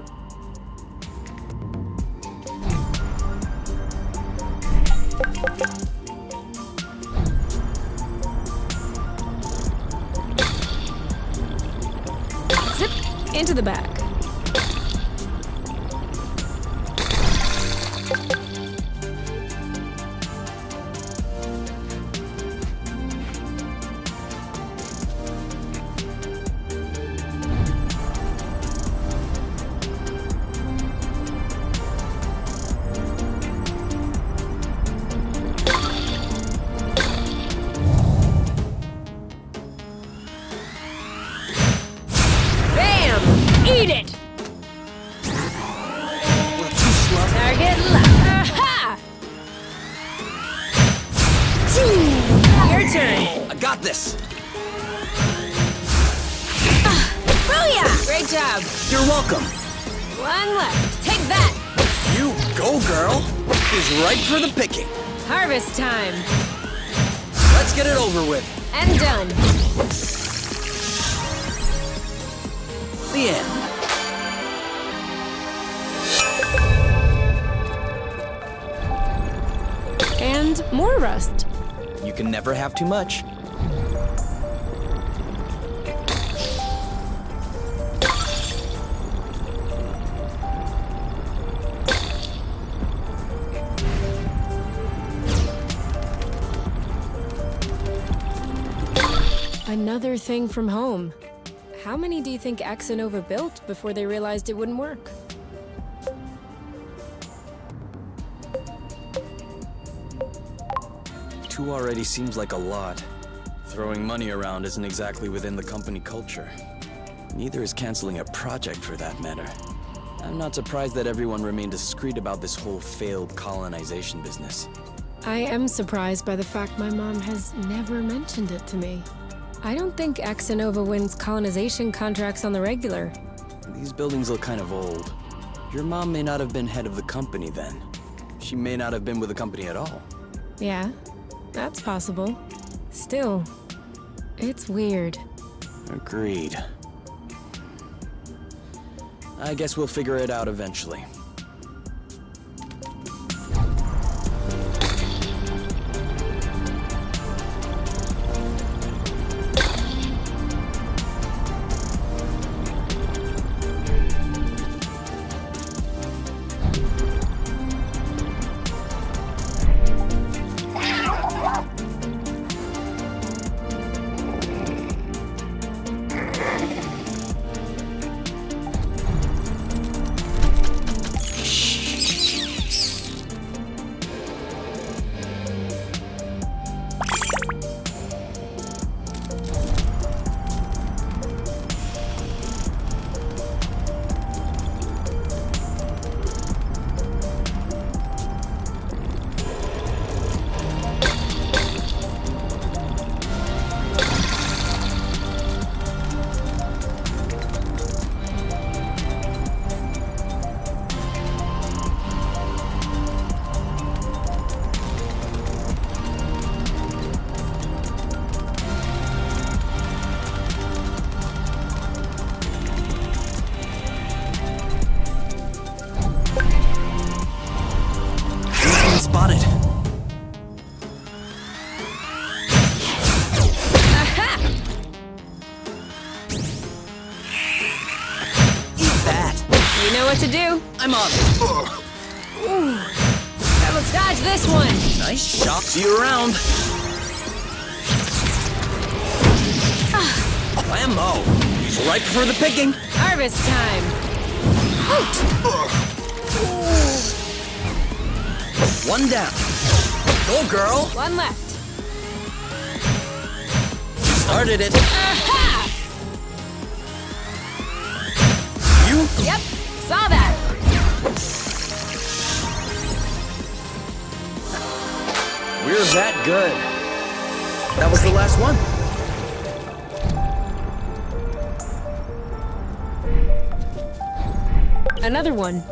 Zip into the back. Eat it!
We're too slow.
Target locked. Aha! Your turn.
I got this.
Booyah! Great job.
You're welcome.
One left. Take that!
You go, girl! Is ripe for the picking.
Harvest time.
Let's get it over with.
And done.
The end.
And more rust.
You can never have too much.
Another thing from home. How many do you think Exanova built before they realized it wouldn't work?
Two already seems like a lot. Throwing money around isn't exactly within the company culture. Neither is canceling a project for that matter. I'm not surprised that everyone remained discreet about this whole failed colonization business.
I am surprised by the fact my mom has never mentioned it to me. I don't think Exanova wins colonization contracts on the regular.
These buildings look kind of old. Your mom may not have been head of the company then. She may not have been with the company at all.
Yeah, that's possible. Still, it's weird.
Agreed. I guess we'll figure it out eventually. Spotted.
Aha!
Eat that.
You know what to do.
I'm on it.
Ooh. Sabotage this one.
Nice shot. See you around. Blammo. He's ripe for the picking.
Harvest time.
One down. Go, girl.
One left.
You started it.
Aha!
You?
Yep, saw that.
We're that good. That was the last one.
Another one.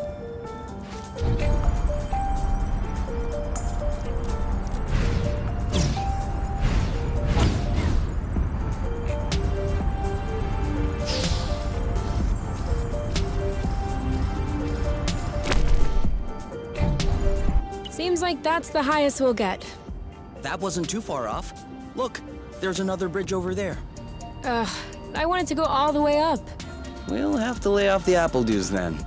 Seems like that's the highest we'll get.
That wasn't too far off. Look, there's another bridge over there.
I wanted to go all the way up.
We'll have to lay off the apple dues then.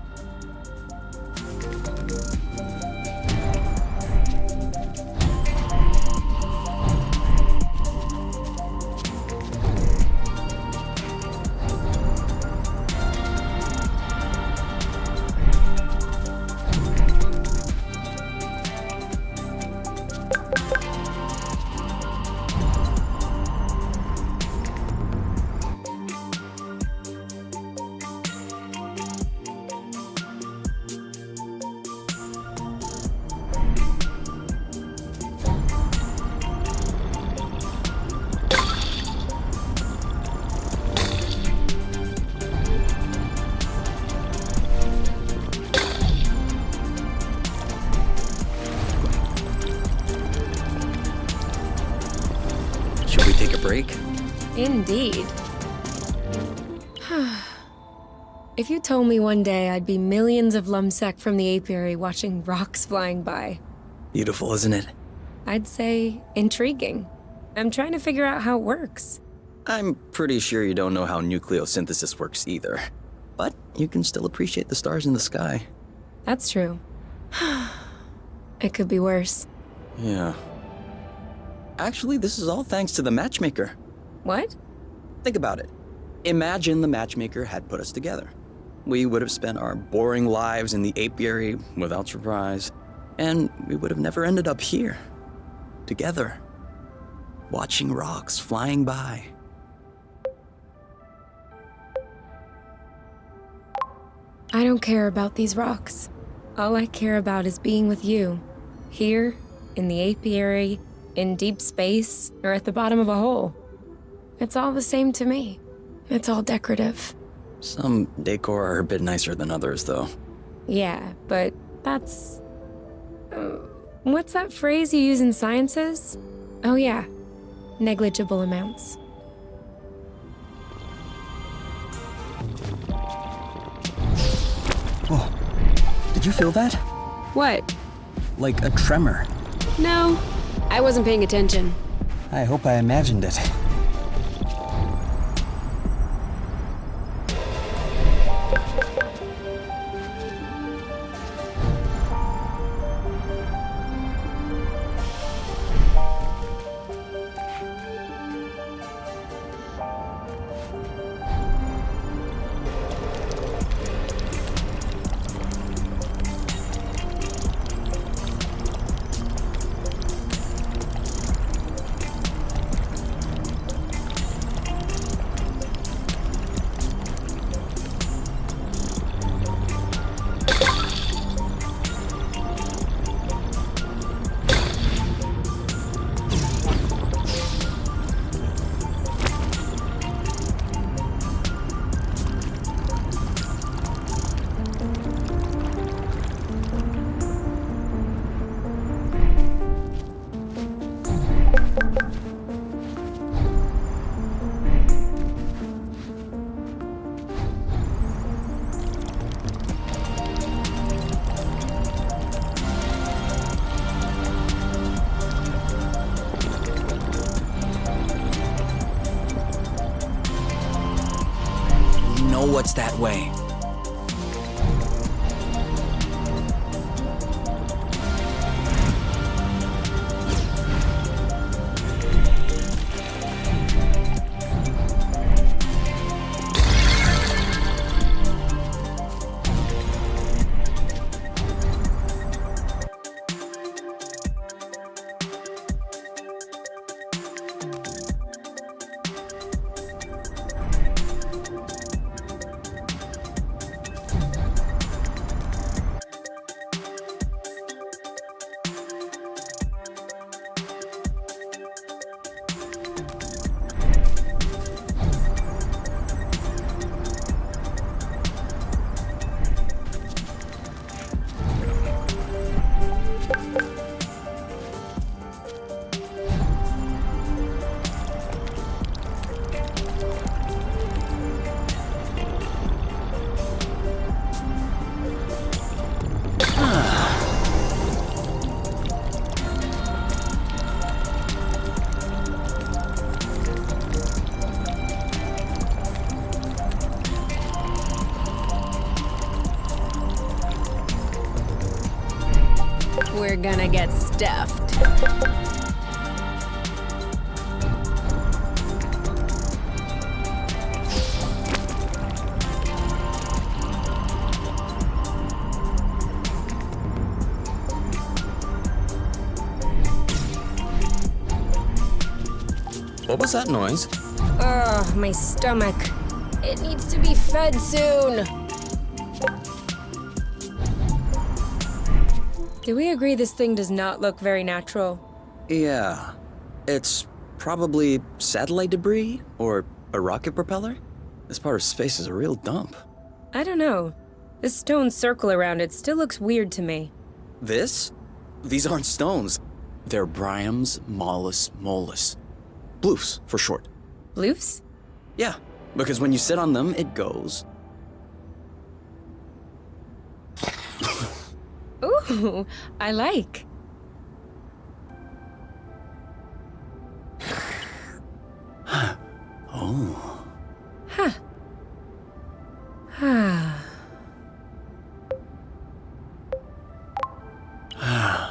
indeed. If you told me one day I'd be millions of lumsec from the apiary watching rocks flying by,
Beautiful, isn't it?
I'd say intriguing. I'm trying to figure out how it works.
I'm pretty sure you don't know how nucleosynthesis works either. But you can still appreciate the stars in the sky.
That's true. It could be worse.
Yeah. Actually, this is all thanks to the matchmaker.
What?
Think about it. Imagine the matchmaker had put us together. We would have spent our boring lives in the apiary without surprise, and we would have never ended up here, together, watching rocks flying by.
I don't care about these rocks. All I care about is being with you. Here, in the apiary, in deep space, or at the bottom of a hole. It's all the same to me. It's all decorative.
Some decor are a bit nicer than others, though.
Yeah, but that's... what's that phrase you use in sciences? Oh yeah, negligible amounts.
Oh, did you feel that?
What?
Like a tremor.
No, I wasn't paying attention.
I hope I imagined it. What's that way?
We're gonna get stuffed.
What was that noise?
Ugh, my stomach. It needs to be fed soon. Do we agree this thing does not look very natural?
Yeah. It's probably satellite debris or a rocket propeller. This part of space is a real dump.
I don't know. This stone circle around it still looks weird to me.
This? These aren't stones. They're Bryums mollis mollis. Bloofs, for short.
Bloofs?
Yeah, because when you sit on them, it goes.
Ooh, I like.
Oh.
Huh.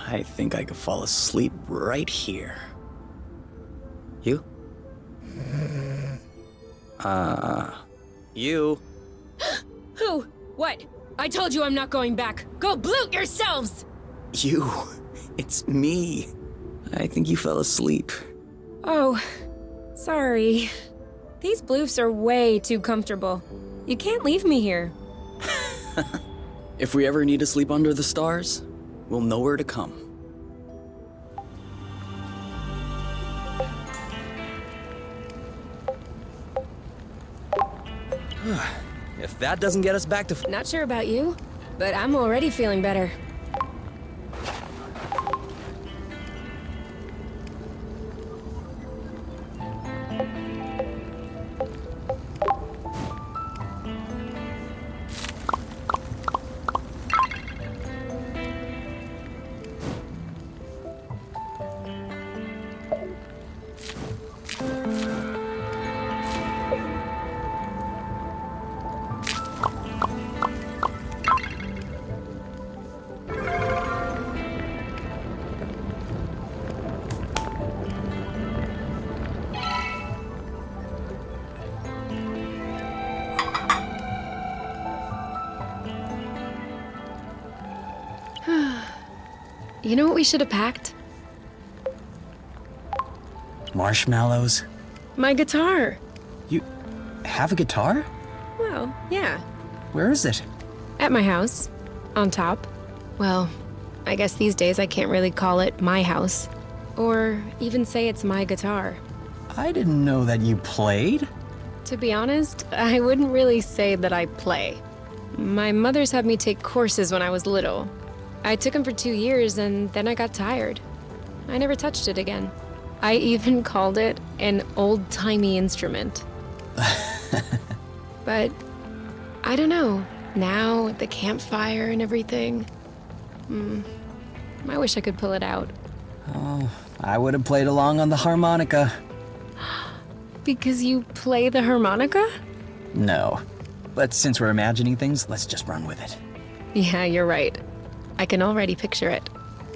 I think I could fall asleep right here. You? You?
Who? What? I told you I'm not going back. Go bloot yourselves!
You. It's me. I think you fell asleep.
Oh, sorry. These bloofs are way too comfortable. You can't leave me here.
If we ever need to sleep under the stars, we'll know where to come. If that doesn't get us back to...
Not sure about you, but I'm already feeling better. You know what we should have packed?
Marshmallows?
My guitar.
You have a guitar?
Well, yeah.
Where is it?
At my house. On top. Well, I guess these days I can't really call it my house. Or even say it's my guitar.
I didn't know that you played.
To be honest, I wouldn't really say that I play. My mother's had me take courses when I was little. I took them for 2 years and then I got tired. I never touched it again. I even called it an old-timey instrument. But I don't know. Now, at the campfire and everything, I wish I could pull it out.
Oh, I would have played along on the harmonica.
Because you play the harmonica?
No. But since we're imagining things, let's just run with it.
Yeah, you're right. I can already picture it.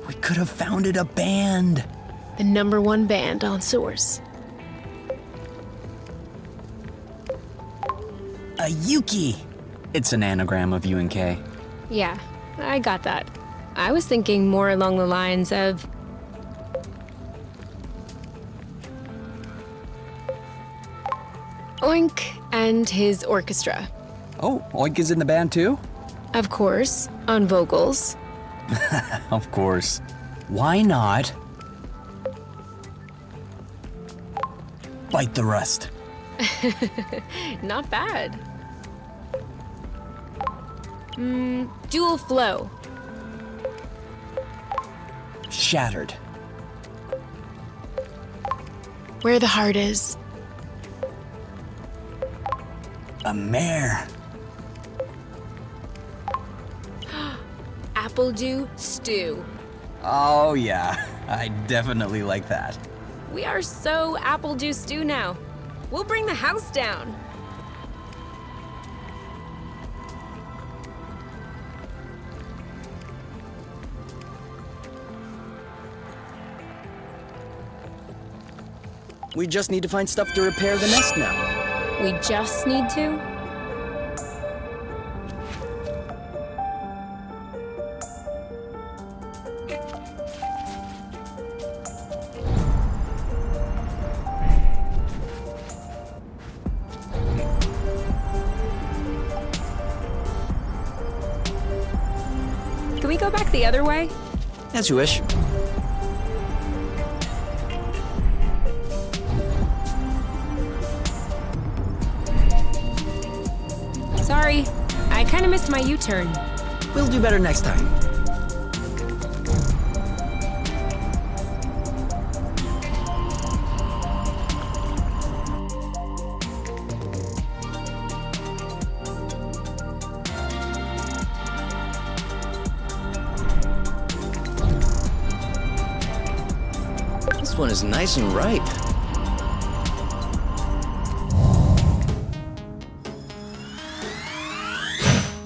We could have founded a band.
The #1 band on Source.
A Yuki. It's an anagram of UNK.
Yeah, I got that. I was thinking more along the lines of... Oink and his orchestra.
Oh, Oink is in the band too?
Of course, on vocals.
Of course. Why not? Bite the rust.
Not bad. Dual flow.
Shattered.
Where the heart is.
A mare.
Apple dew stew.
Oh yeah, I definitely like that.
We are so apple dew stew now. We'll bring the house down.
We just need to find stuff to repair the nest now.
We just need to? Can we go back the other way?
As you wish.
Sorry, I kind of missed my U-turn.
We'll do better next time. This one is nice and ripe.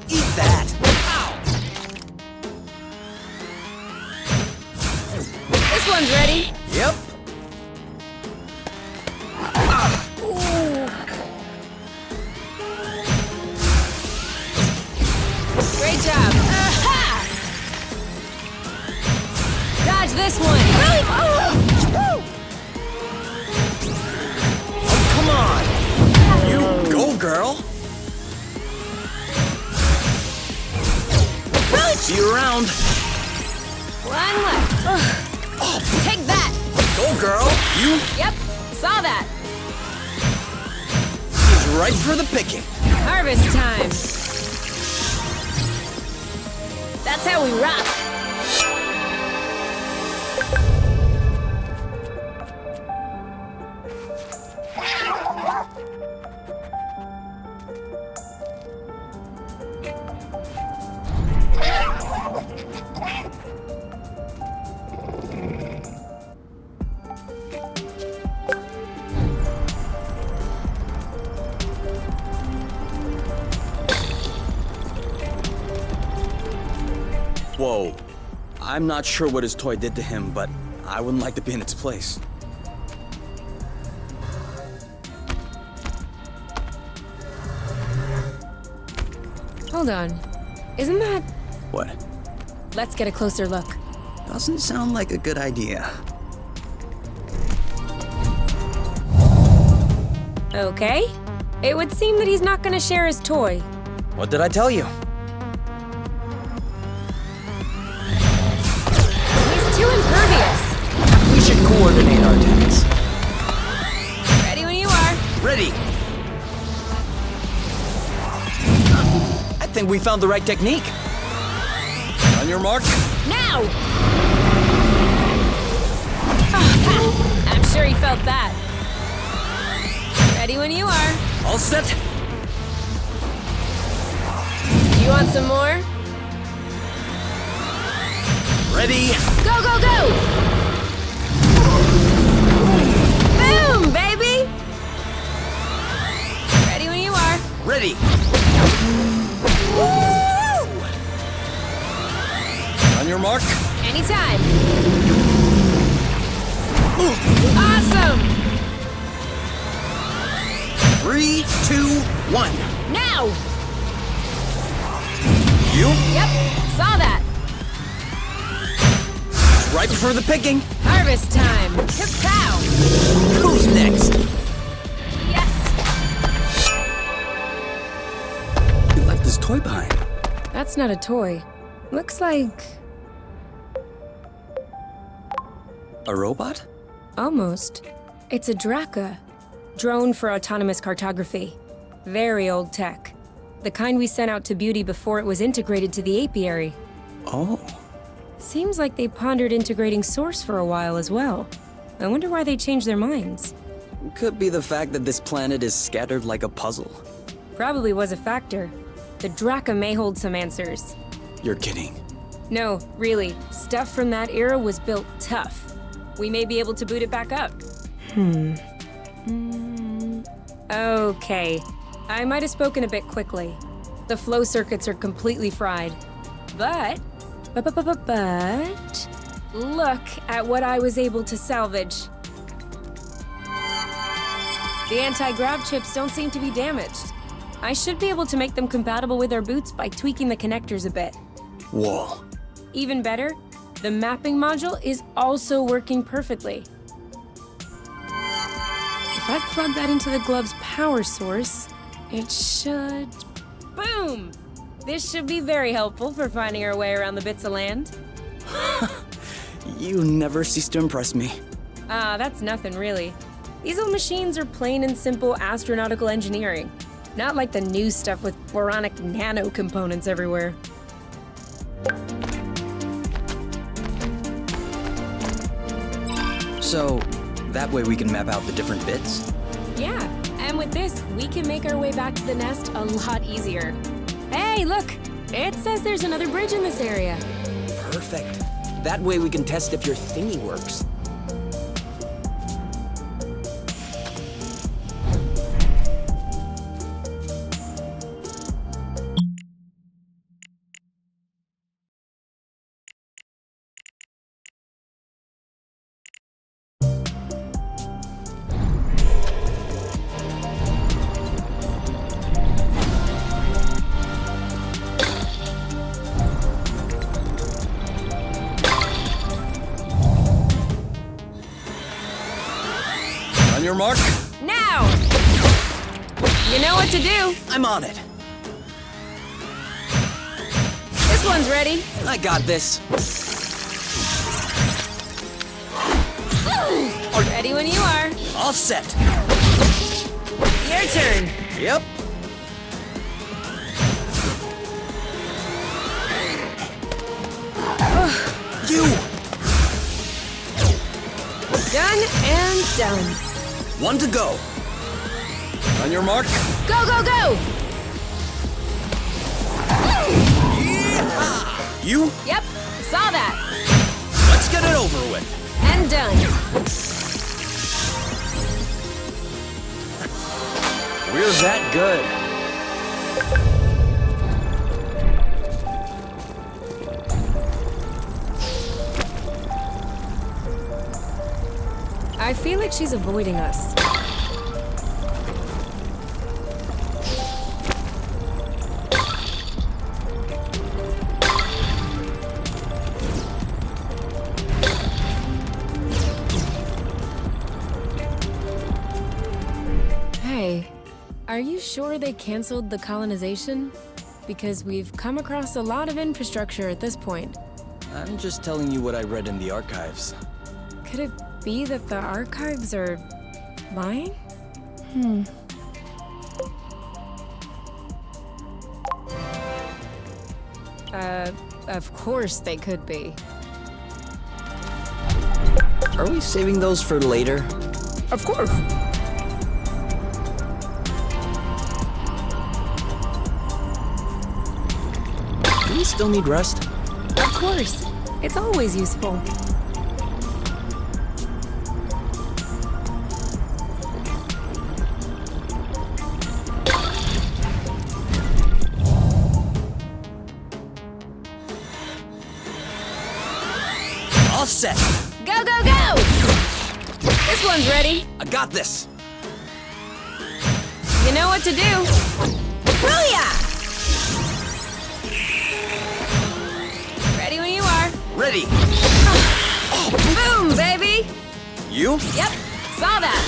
Eat that!
This one's ready.
Yep.
Great job. Aha! Dodge this one.
Come on! You go, girl! See you around.
One left. Take that.
Go, girl! You
Yep, saw that.
is ripe for the picking.
Harvest time. That's how we rock.
Whoa. I'm not sure what his toy did to him, but I wouldn't like to be in its place.
Hold on. Isn't that...
What?
Let's get a closer look.
Doesn't sound like a good idea.
Okay. It would seem that he's not gonna share his toy.
What did I tell you?
He's too impervious.
We should coordinate our attacks.
Ready when you are.
Ready! I think we found the right technique. On your mark.
Now! I'm sure he felt that. Ready when you are.
All set.
Do you want some more?
Ready.
Go, go, go! Boom, baby! Ready when you are.
Ready. On your mark.
Anytime. Awesome!
3, 2, 1.
Now!
You?
Yep, saw that.
Right for the picking.
Harvest time. Kapow!
Who's next?
Yes!
He left his toy behind.
That's not a toy. Looks like...
A robot?
Almost. It's a Draka. Drone for autonomous cartography. Very old tech. The kind we sent out to Beauty before it was integrated to the apiary.
Oh.
Seems like they pondered integrating Source for a while as well. I wonder why they changed their minds.
Could be the fact that this planet is scattered like a puzzle.
Probably was a factor. The Draka may hold some answers.
You're kidding.
No, really. Stuff from that era was built tough. We may be able to boot it back up. Okay. I might have spoken a bit quickly. The flow circuits are completely fried. But look at what I was able to salvage. The anti-grav chips don't seem to be damaged. I should be able to make them compatible with our boots by tweaking the connectors a bit.
Whoa.
Even better, the mapping module is also working perfectly. If I plug that into the glove's power source, it should... Boom! This should be very helpful for finding our way around the bits of land.
You never cease to impress me.
Ah, that's nothing really. These old machines are plain and simple astronautical engineering. Not like the new stuff with boronic nano components everywhere.
So, that way we can map out the different bits?
Yeah, and with this, we can make our way back to the nest a lot easier. Hey, look! It says there's another bridge in this area.
Perfect. That way we can test if your thingy works. your mark.
Now! You know what to do.
I'm on it.
This one's ready.
I got this.
Ready when you are.
All set.
Your turn.
Yep. You!
Done and done.
One to go. On your mark.
Go, go, go!
You?
Yep, saw that.
Let's get it over with.
And done.
We're that good.
I feel like she's avoiding us. Hey, are you sure they canceled the colonization? Because we've come across a lot of infrastructure at this point.
I'm just telling you what I read in the archives.
Could it be that the archives are lying? Of course they could be.
Are we saving those for later?
Of course.
Do we still need rust?
Of course. It's always useful.
All set.
Go, go, go! This one's ready.
I got this.
You know what to do. Booyah! Ready when you are.
Ready.
Boom, baby!
You?
Yep, saw that.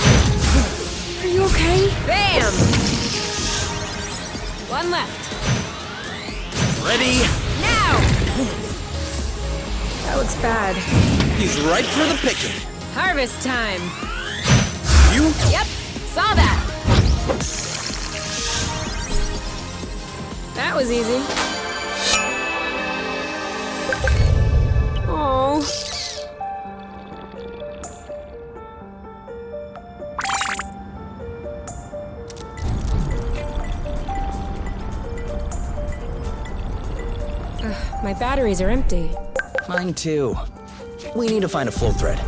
Are you okay? Bam! One left.
Ready.
Now! That looks bad.
He's right for the picking.
Harvest time.
You?
Yep, saw that. That was easy. Oh. My batteries are empty.
Mine too. We need to find a flow thread.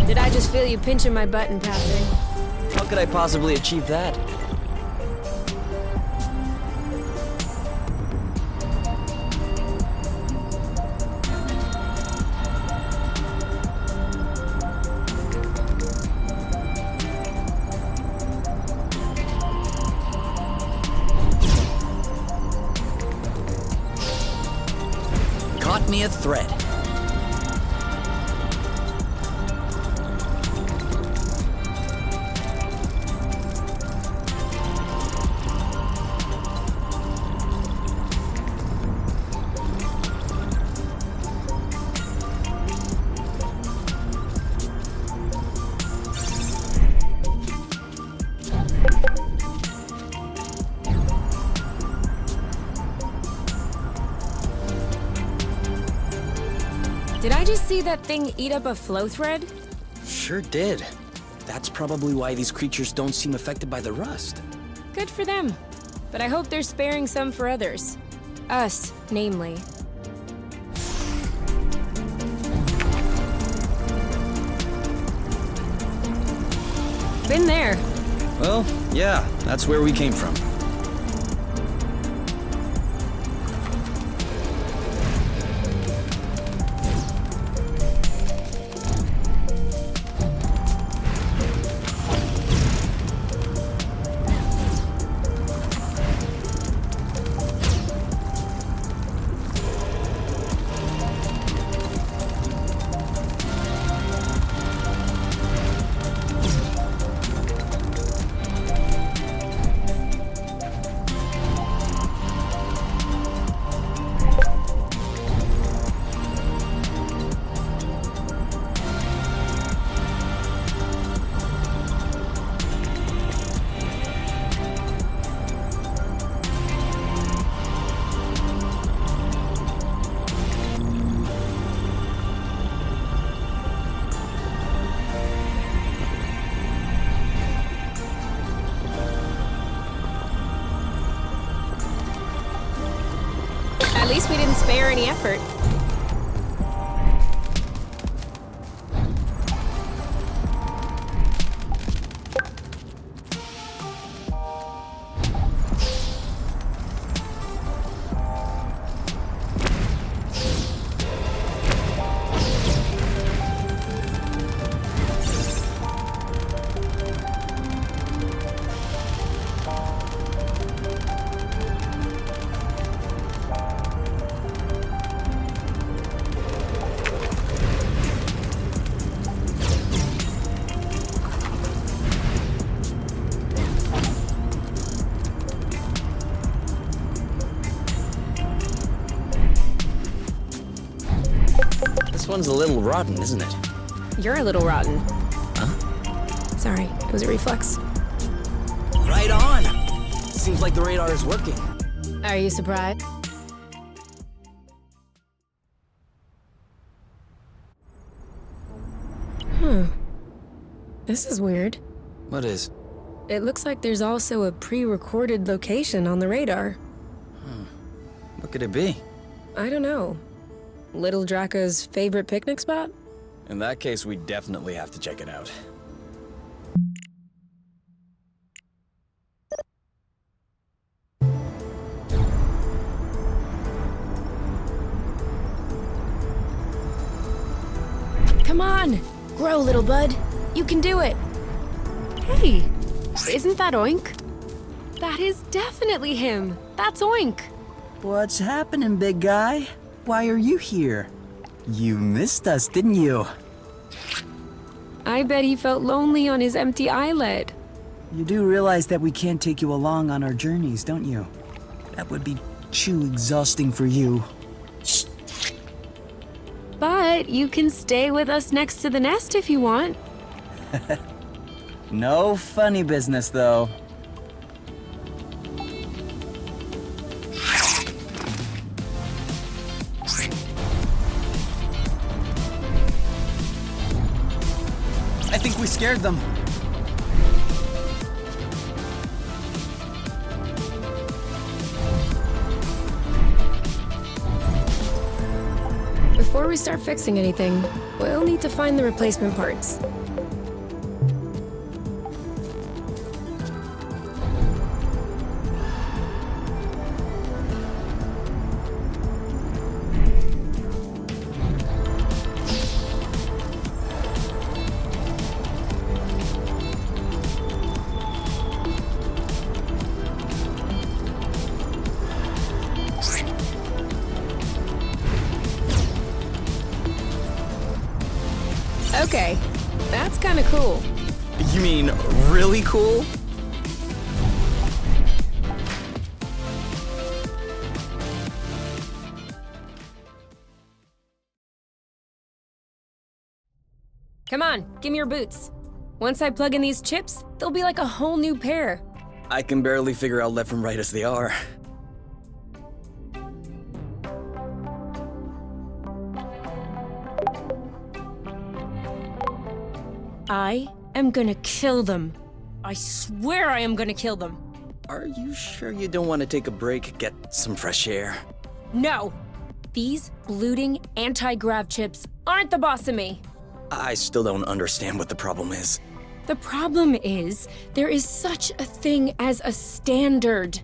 Did I just feel you pinching my butt in passing?
How could I possibly achieve that? Caught me a thread.
Did I just see that thing eat up a flow thread?
Sure did. That's probably why these creatures don't seem affected by the rust.
Good for them. But I hope they're sparing some for others. Us, namely. Been there.
Well, yeah, that's where we came from.
require any effort.
This one's a little rotten, isn't it?
You're a little rotten. Sorry, it was a reflex.
Right on! Seems like the radar is working.
Are you surprised?
This is weird.
What is?
It looks like there's also a pre-recorded location on the radar.
What could it be?
I don't know. Little Draca's favorite picnic spot?
In that case, we definitely have to check it out.
Come on! Grow, little bud. You can do it.
Hey, isn't that Oink? That is definitely him. That's Oink.
What's happening, big guy? Why are you here? You missed us, didn't you?
I bet he felt lonely on his empty islet.
You do realize that we can't take you along on our journeys, don't you? That would be too exhausting for you.
But you can stay with us next to the nest if you want.
No funny business, though. I think we scared them.
Before we start fixing anything, we'll need to find the replacement parts. Okay, that's kind of cool.
You mean really cool?
Come on, give me your boots. Once I plug in these chips, they'll be like a whole new pair.
I can barely figure out left from right as they are.
I am gonna kill them. I swear I am gonna kill them.
Are you sure you don't want to take a break, get some fresh air?
No! These looting anti-grav chips aren't the boss of me.
I still don't understand what the problem is.
The problem is, there is such a thing as a standard.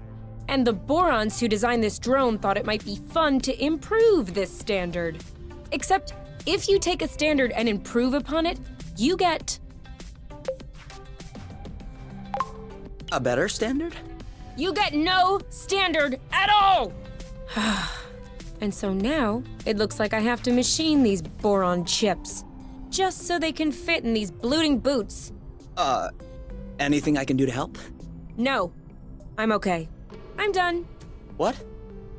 And the Borons who designed this drone thought it might be fun to improve this standard. Except, if you take a standard and improve upon it, you get...
A better standard?
You get no standard at all! And so now, it looks like I have to machine these boron chips. Just so they can fit in these looting boots.
Anything I can do to help?
No, I'm okay. I'm done.
What?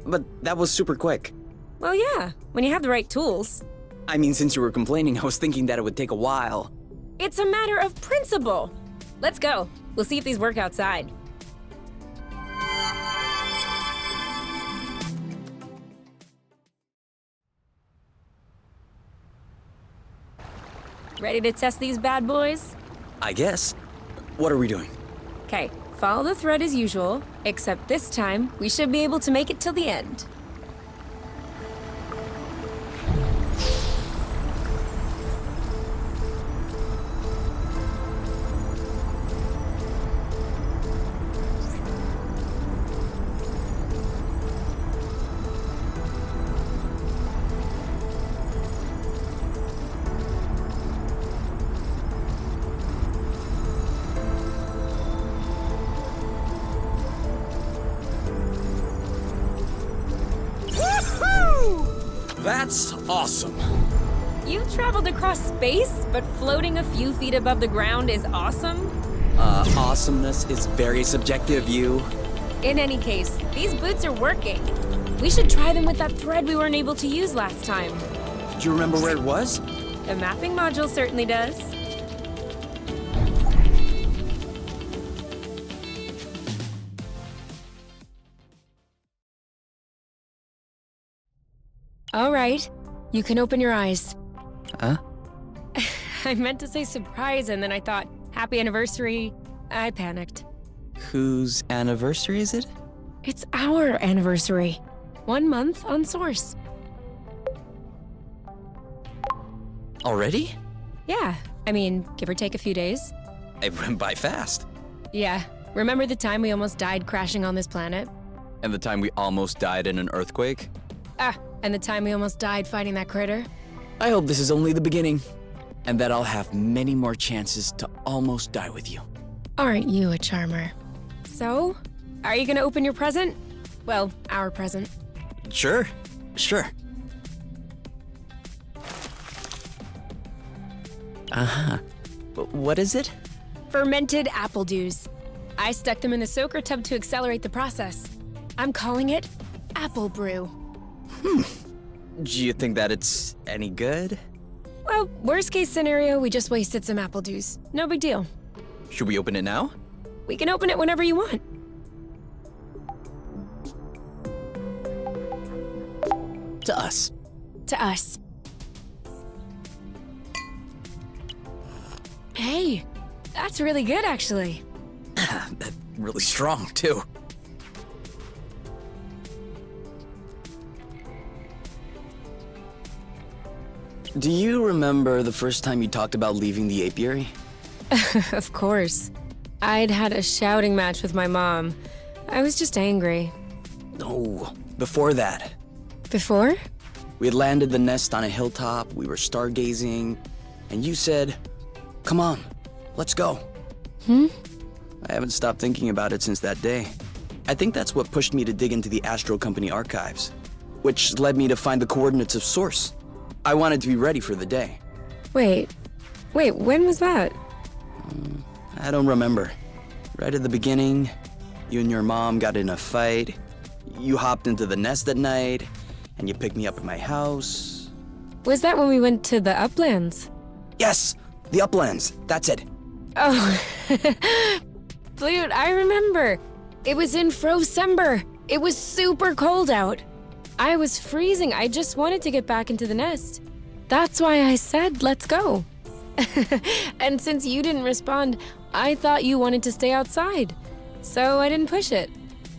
But that was super quick.
Well, yeah, when you have the right tools.
I mean, since you were complaining, I was thinking that it would take a while.
It's a matter of principle. Let's go. We'll see if these work outside. Ready to test these bad boys?
I guess. What are we doing?
Okay, follow the thread as usual, except this time we should be able to make it till the end.
That's awesome.
You've traveled across space, but floating a few feet above the ground is awesome?
Awesomeness is very subjective, you.
In any case, these boots are working. We should try them with that thread we weren't able to use last time.
Do you remember where it was?
The mapping module certainly does. All right, you can open your eyes.
Huh?
I meant to say surprise, and then I thought, happy anniversary. I panicked.
Whose anniversary is it?
It's our anniversary. 1 month on Source.
Already?
Yeah, I mean, give or take a few days.
It went by fast.
Yeah, remember the time we almost died crashing on this planet?
And the time we almost died in an earthquake?
And the time we almost died fighting that critter?
I hope this is only the beginning, and that I'll have many more chances to almost die with you.
Aren't you a charmer? So, are you gonna open your present? Well, our present.
Sure. Uh-huh. What is it?
Fermented apple dews. I stuck them in the soaker tub to accelerate the process. I'm calling it Apple Brew.
Do you think that it's any good?
Well, worst case scenario, we just wasted some apple dews. No big deal.
Should we open it now?
We can open it whenever you want.
To us.
To us. Hey, that's really good, actually.
That's really strong, too. Do you remember the first time you talked about leaving the apiary?
Of course. I'd had a shouting match with my mom. I was just angry.
No, before that.
Before?
We had landed the nest on a hilltop, we were stargazing, and you said, "Come on, let's go." I haven't stopped thinking about it since that day. I think that's what pushed me to dig into the Astro Company archives, which led me to find the coordinates of Source. I wanted to be ready for the day.
Wait, when was that?
I don't remember. Right at the beginning, you and your mom got in a fight. You hopped into the nest at night, and you picked me up at my house.
Was that when we went to the Uplands?
Yes, the Uplands, that's it.
Oh, Flute, I remember. It was in Frocember. It was super cold out. I was freezing. I just wanted to get back into the nest. That's why I said, let's go. And since you didn't respond, I thought you wanted to stay outside. So I didn't push it.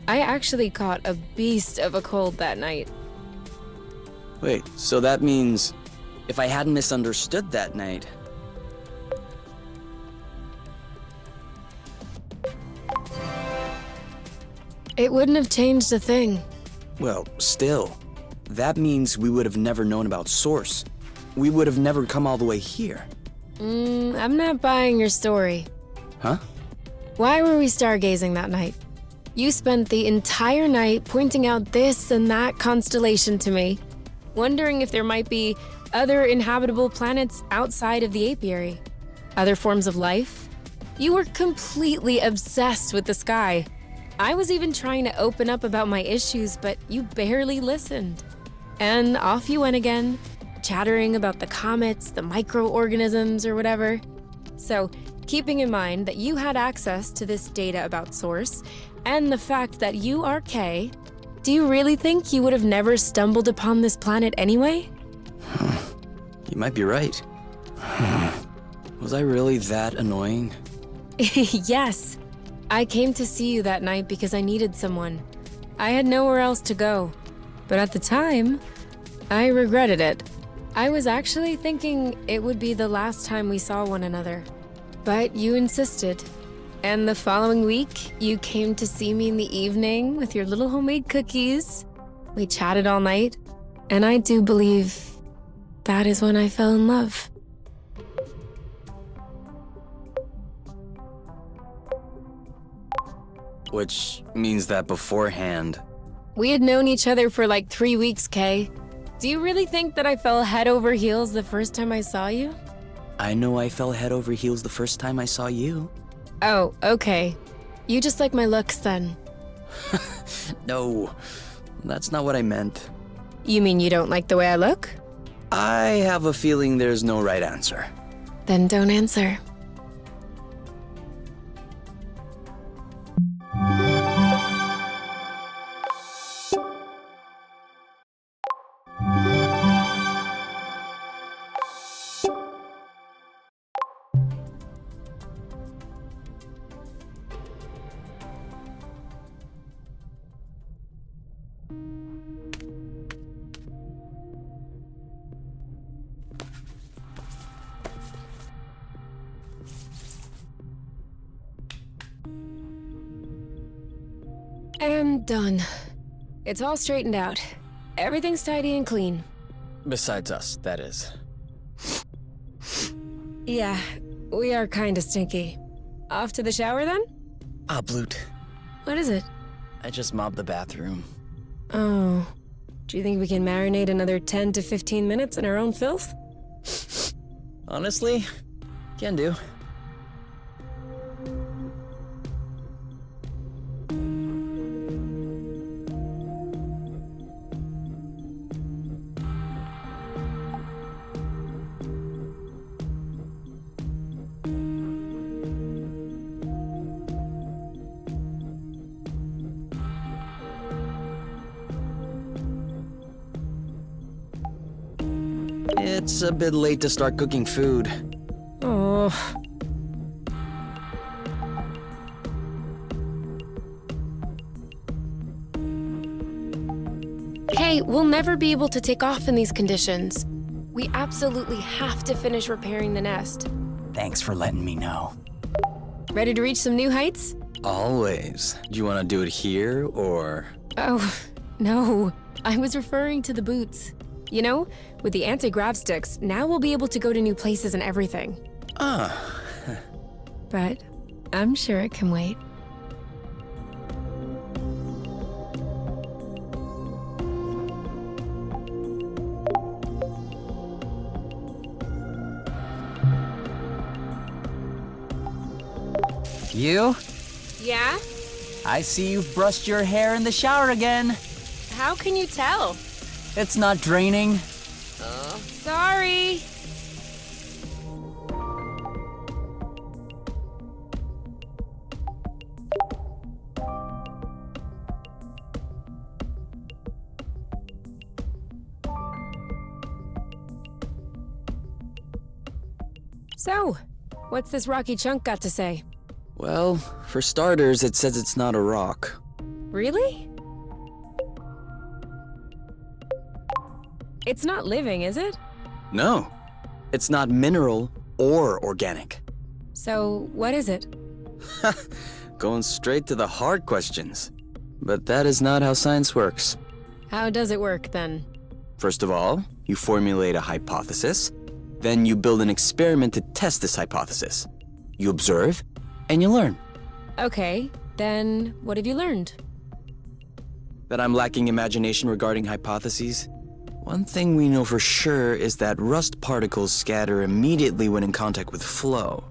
I actually caught a beast of a cold that night.
Wait, so that means if I hadn't misunderstood that night...
It wouldn't have changed a thing.
Well, still, that means we would have never known about Source. We would have never come all the way here.
I'm not buying your story.
Huh?
Why were we stargazing that night? You spent the entire night pointing out this and that constellation to me, wondering if there might be other inhabitable planets outside of the apiary. Other forms of life? You were completely obsessed with the sky. I was even trying to open up about my issues, but you barely listened. And off you went again, chattering about the comets, the microorganisms, or whatever. So, keeping in mind that you had access to this data about Source, and the fact that you are Kay, do you really think you would have never stumbled upon this planet anyway?
You might be right. Was I really that annoying?
Yes. I came to see you that night because I needed someone. I had nowhere else to go. But at the time, I regretted it. I was actually thinking it would be the last time we saw one another. But you insisted. And the following week, you came to see me in the evening with your little homemade cookies. We chatted all night. And I do believe that is when I fell in love.
Which means that beforehand...
We had known each other for like 3 weeks, Kay. Do you really think that I fell head over heels the first time I saw you?
I know I fell head over heels the first time I saw you.
Oh, okay. You just like my looks then.
No, that's not what I meant.
You mean you don't like the way I look?
I have a feeling there's no right answer.
Then don't answer. And done. It's all straightened out. Everything's tidy and clean.
Besides us, that is.
Yeah, we are kinda stinky. Off to the shower then?
Ah, Bloot.
What is it?
I just mopped the bathroom.
Oh. Do you think we can marinate another 10 to 15 minutes in our own filth?
Honestly, can do. It's a bit late to start cooking food.
Oh. Hey, we'll never be able to take off in these conditions. We absolutely have to finish repairing the nest.
Thanks for letting me know.
Ready to reach some new heights?
Always. Do you want to do it here, or...?
Oh, no. I was referring to the boots. You know, with the anti-grav sticks, now we'll be able to go to new places and everything.
Ah.
But I'm sure it can wait.
You?
Yeah?
I see you've brushed your hair in the shower again.
How can you tell?
It's not draining.
Sorry. So, what's this rocky chunk got to say?
Well, for starters, it says it's not a rock.
Really? It's not living, is it?
No, it's not mineral or organic.
So, what is it?
Going straight to the hard questions. But that is not how science works.
How does it work, then?
First of all, you formulate a hypothesis. Then you build an experiment to test this hypothesis. You observe, and you learn.
Okay, then what have you learned?
That I'm lacking imagination regarding hypotheses? One thing we know for sure is that rust particles scatter immediately when in contact with flow.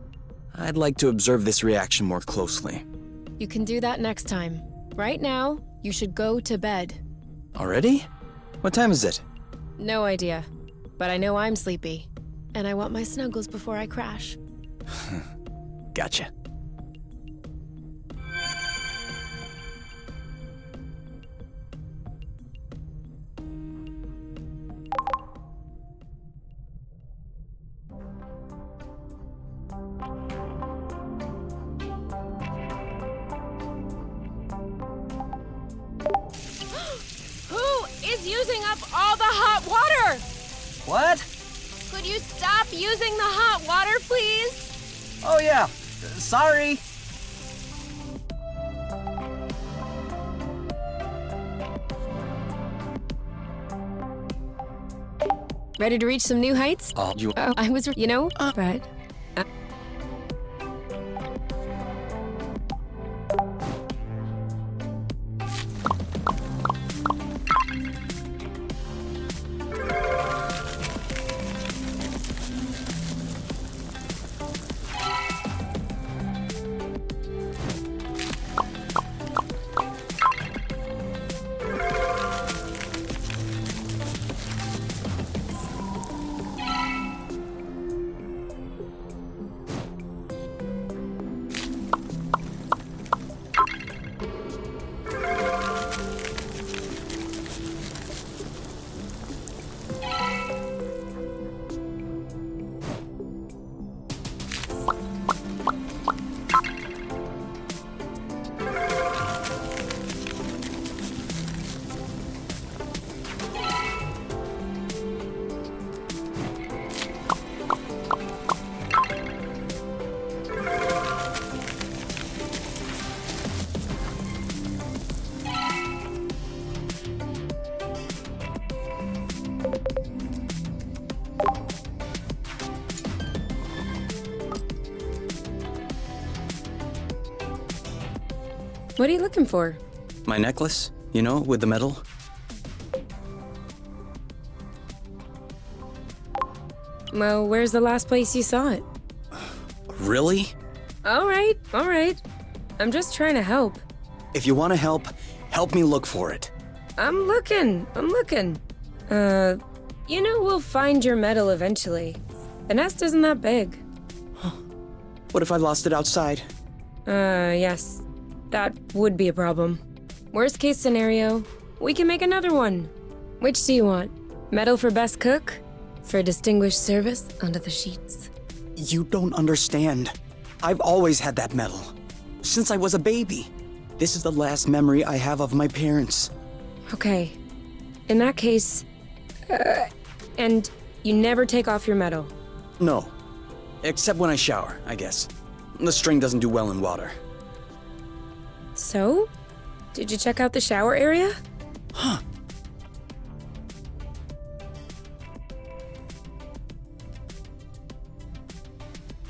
I'd like to observe this reaction more closely.
You can do that next time. Right now, you should go to bed.
Already? What time is it?
No idea. But I know I'm sleepy. And I want my snuggles before I crash.
Gotcha.
Who is using up all the hot water?
What?
Could you stop using the hot water, please?
Oh yeah. Sorry.
Ready to reach some new heights?
Oh,
I was, but... What are you looking for?
My necklace, you know, with the medal.
Well, where's the last place you saw it?
Really?
All right. I'm just trying to help.
If you want to help me look for it.
I'm looking. We'll find your medal eventually. The nest isn't that big.
What if I lost it outside?
Yes. That would be a problem. Worst case scenario, we can make another one. Which do you want? Medal for best cook? For distinguished service under the sheets?
You don't understand. I've always had that medal. Since I was a baby. This is the last memory I have of my parents.
Okay. In that case, and you never take off your medal.
No. Except when I shower, I guess. The string doesn't do well in water.
So? Did you check out the shower area?
Huh.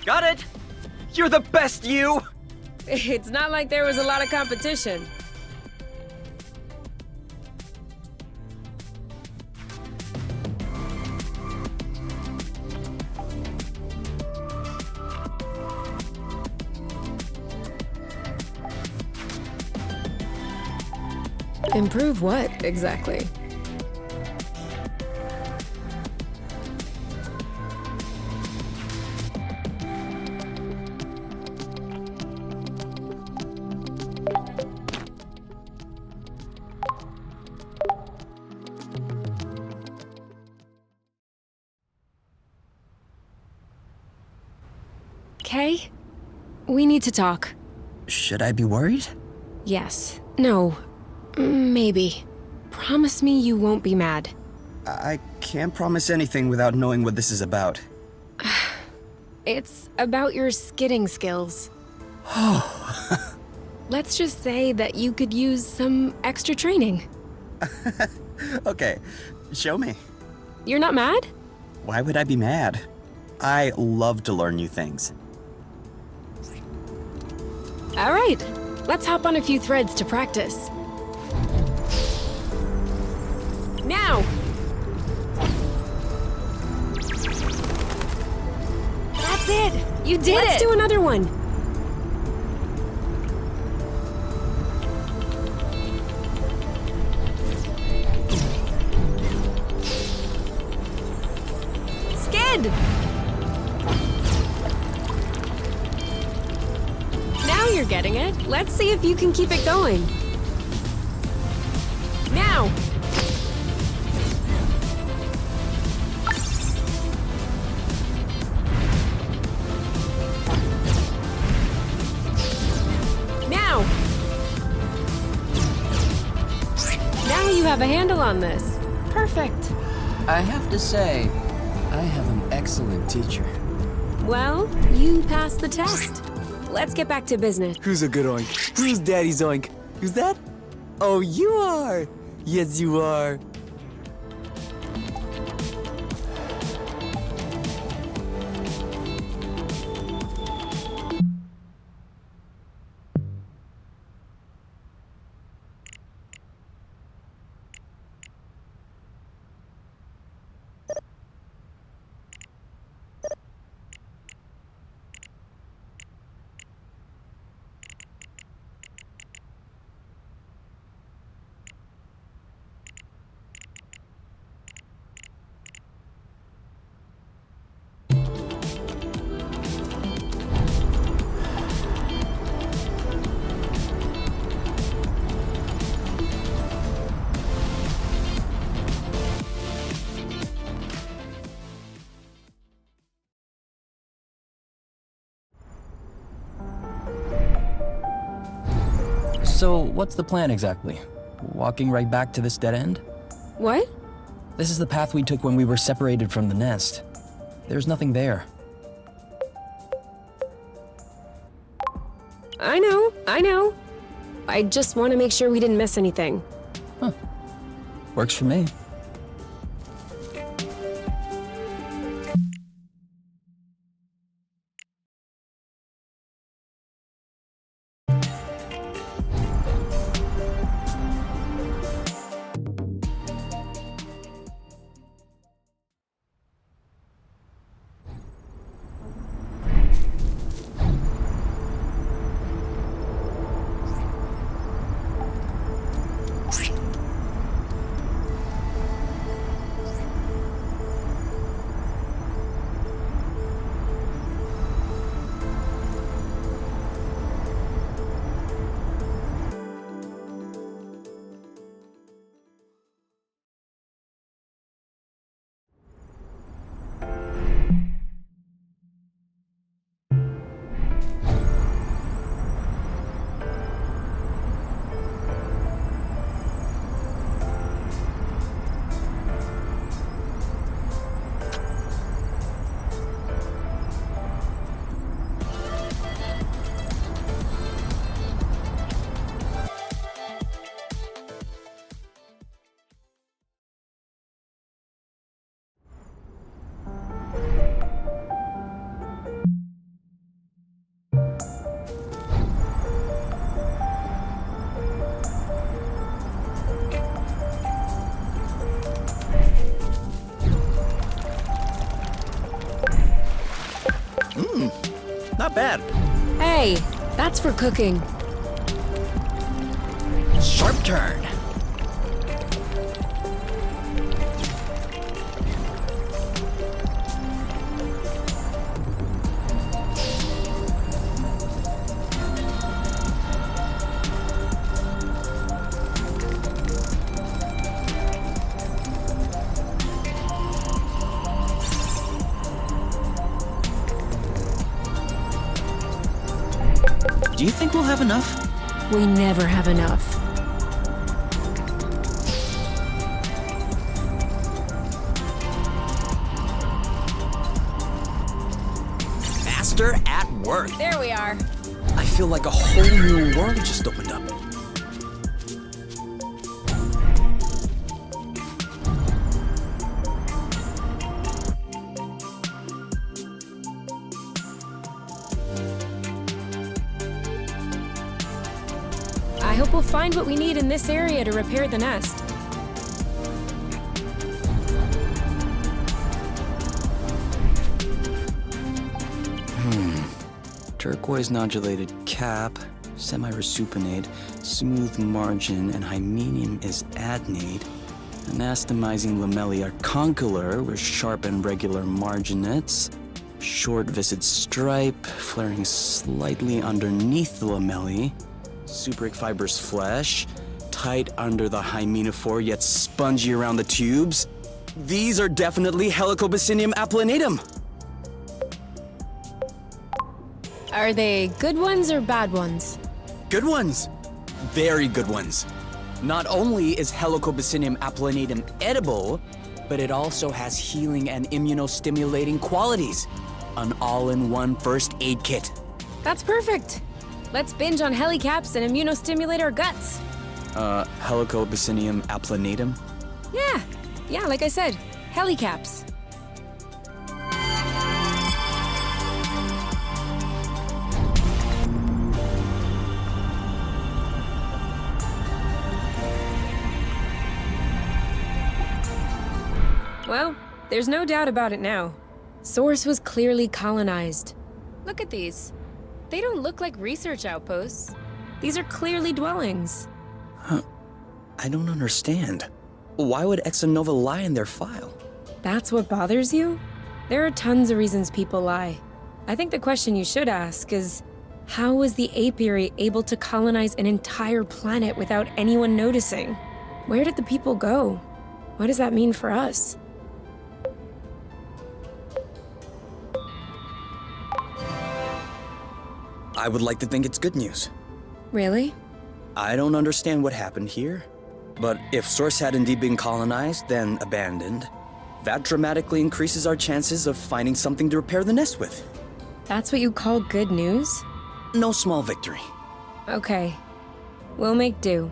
Got it! You're the best, you!
It's not like there was a lot of competition. Improve what, exactly? Kay, we need to talk.
Should I be worried?
Yes. No. Maybe. Promise me you won't be mad.
I can't promise anything without knowing what this is about.
It's about your skidding skills. Let's just say that you could use some extra training.
Okay, show me.
You're not mad?
Why would I be mad? I love to learn new things.
All right. Let's hop on a few threads to practice. Now! That's it! You did it! Let's do another one! Skid! Now you're getting it. Let's see if you can keep it going. Now! Now you have a handle on this. Perfect.
I have to say, I have an excellent teacher.
Well, you passed the test. Let's get back to business.
Who's a good oink? Who's daddy's oink? Who's that? Oh, you are! Yes, you are.
So, what's the plan exactly? Walking right back to this dead end?
What?
This is the path we took when we were separated from the nest. There's nothing there.
I know. I just want to make sure we didn't miss anything.
Works for me.
Not bad.
Hey, that's for cooking.
Sharp turn.
Do you think we'll have enough?
We never have enough.
Master at work.
There we are.
I feel like a whole new world just opened up.
I hope we'll find what we need in this area to repair the nest.
Turquoise nodulated cap, semi-resupinate, smooth margin, and hymenium is adnate. Anastomizing lamellae are condylar with sharp and regular marginates. Short viscid stripe, flaring slightly underneath the lamellae. Subric fibrous flesh, tight under the hymenophore yet spongy around the tubes. These are definitely Helicobacinium applanatum.
Are they good ones or bad ones?
Good ones. Very good ones. Not only is Helicobacinium applanatum edible, but it also has healing and immunostimulating qualities. An all-in-one first aid kit.
That's perfect. Let's binge on helicaps and immunostimulate our guts.
Helicobacinium applanatum?
Yeah, like I said, helicaps. Well, there's no doubt about it now. Source was clearly colonized. Look at these. They don't look like research outposts. These are clearly dwellings.
I don't understand. Why would Exonova lie in their file?
That's what bothers you? There are tons of reasons people lie. I think the question you should ask is, how was the apiary able to colonize an entire planet without anyone noticing? Where did the people go? What does that mean for us?
I would like to think it's good news.
Really?
I don't understand what happened here, but if Source had indeed been colonized, then abandoned, that dramatically increases our chances of finding something to repair the nest with.
That's what you call good news?
No small victory.
Okay. We'll make do.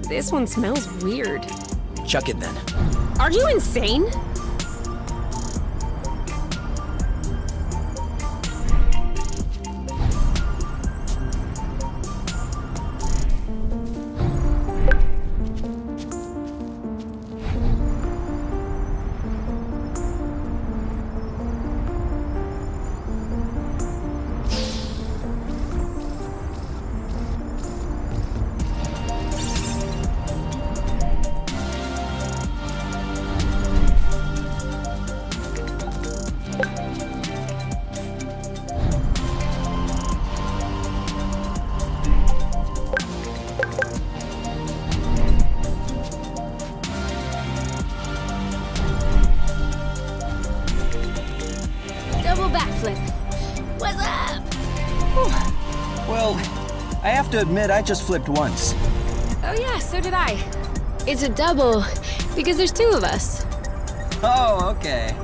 This one smells weird.
Chuck it then.
Are you insane?
to admit I just flipped once.
Oh yeah, so did I.
It's a double, because there's two of us.
Oh, okay.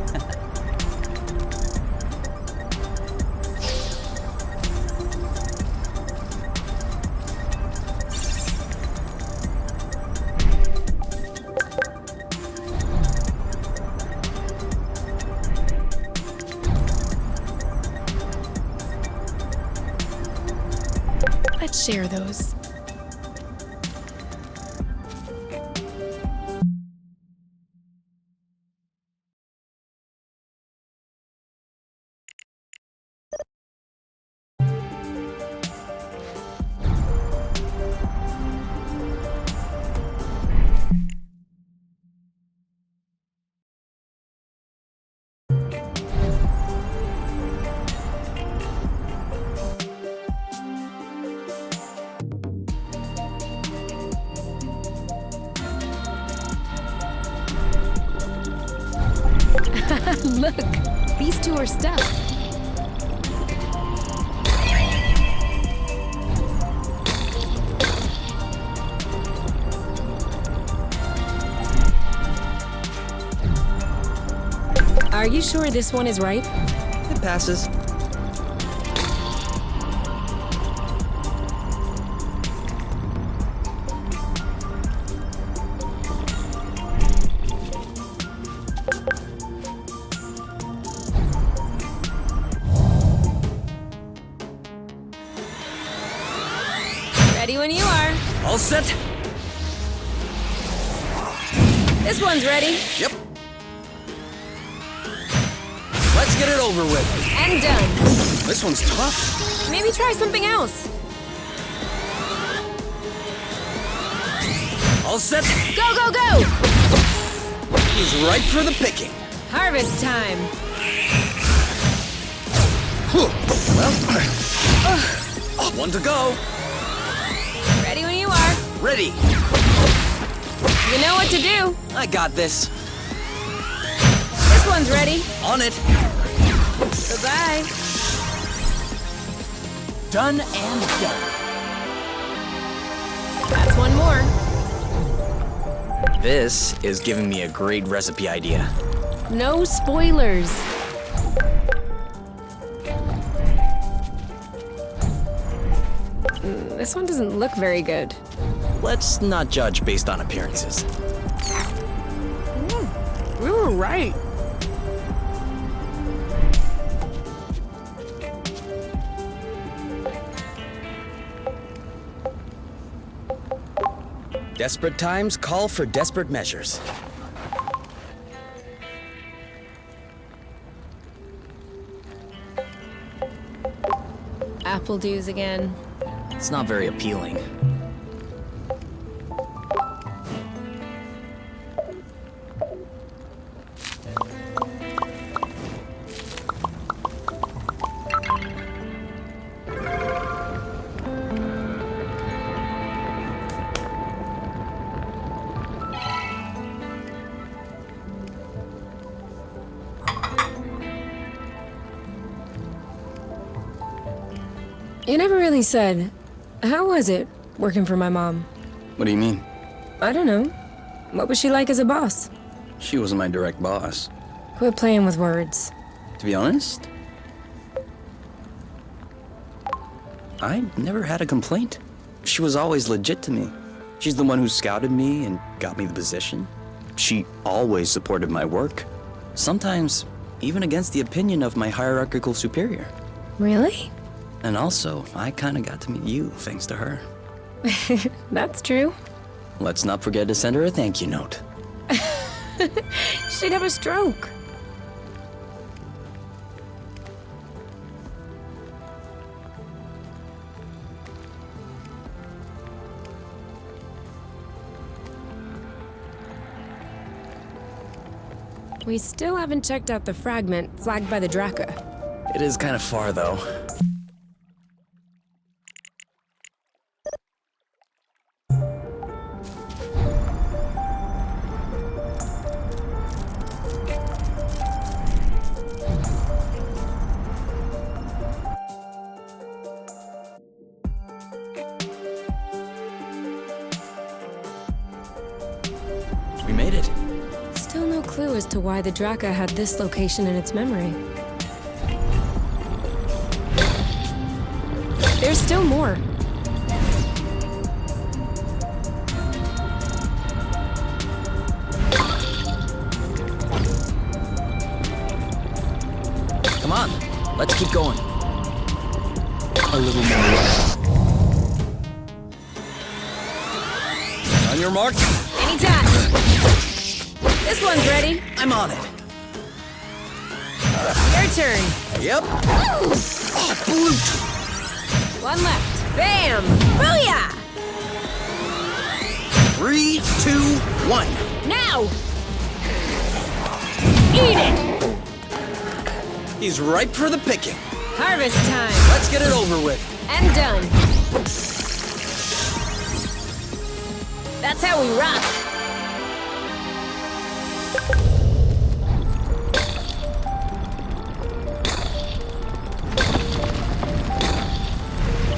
Let's share those. Look, these two are stuck.
Are you sure this one is ripe?
It passes.
Ready when you are.
All set?
This one's ready.
Yep. Let's get it over with.
And done.
This one's tough.
Maybe try something else.
All set?
Go, go, go!
He's ripe for the picking.
Harvest time.
Well, one to go.
Ready when you are.
Ready.
You know what to do.
I got this.
This one's ready.
On it.
Goodbye.
Done and done.
That's one more.
This is giving me a great recipe idea.
No spoilers.
This one doesn't look very good.
Let's not judge based on appearances.
We were right.
Desperate times call for desperate measures.
Apple dews again.
It's not very appealing.
You never really said, how was it working for my mom?
What do you mean?
I don't know. What was she like as a boss?
She wasn't my direct boss.
Quit playing with words.
To be honest, I never had a complaint. She was always legit to me. She's the one who scouted me and got me the position. She always supported my work. Sometimes even against the opinion of my hierarchical superior.
Really?
And also, I kind of got to meet you thanks to her.
That's true.
Let's not forget to send her a thank you note.
She'd have a stroke. We still haven't checked out the fragment flagged by the Draka.
It is kind of far, though. We made it.
Still no clue as to why the Draka had this location in its memory. There's still more.
Come on, let's keep going. A little more. On your mark.
Anytime. This one's ready.
I'm on it.
Your turn.
Yep. Oh, blute.
One left. Bam! Booyah!
3, 2, 1.
Now! Eat it!
He's ripe for the picking.
Harvest time.
Let's get it over with.
And done. That's how we rock.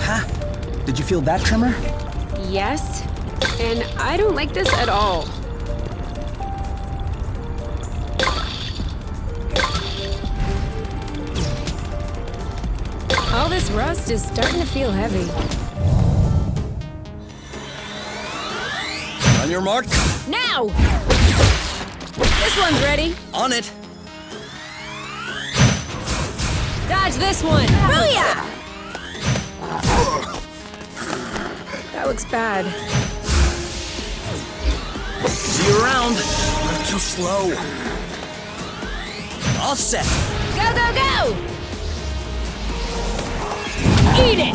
Ha! Did you feel that tremor?
Yes. And I don't like this at all. All this rust is starting to feel heavy.
On your mark.
Now! This one's ready.
On it.
Dodge this one. Booyah! That looks bad.
See you around. You're too slow. All set.
Go, go, go! Eat it!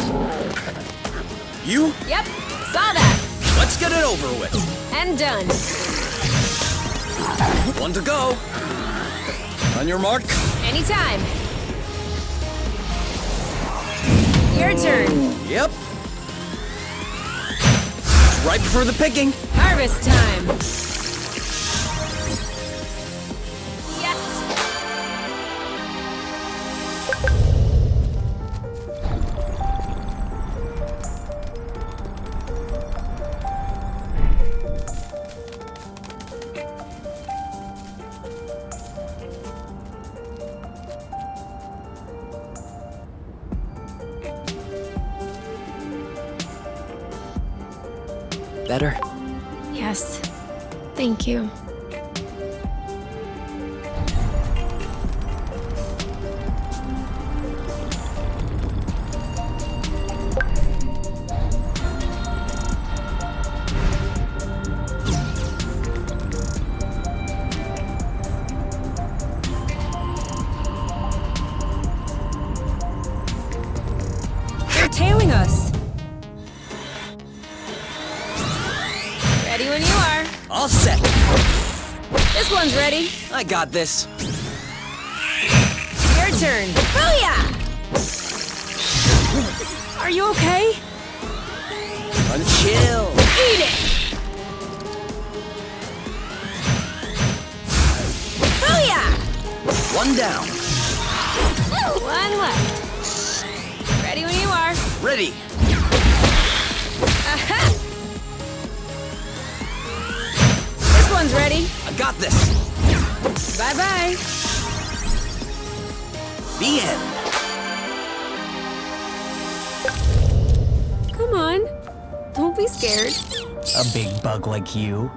You?
Yep, saw that.
Let's get it over with.
And done.
One to go. On your mark.
Anytime. Your turn.
Yep. Ripe for the picking.
Harvest time. Yes.
Better?
Yes. Thank you. They're tailing us. Ready when you are.
All set.
This one's ready.
I got this.
Your turn. Booyah! Are you okay?
Chill.
Eat it! Booyah!
One down.
One left. Ready when you are.
Ready.
Aha! This one's ready.
I got this.
Bye-bye.
The end.
Come on. Don't be scared.
A big bug like you.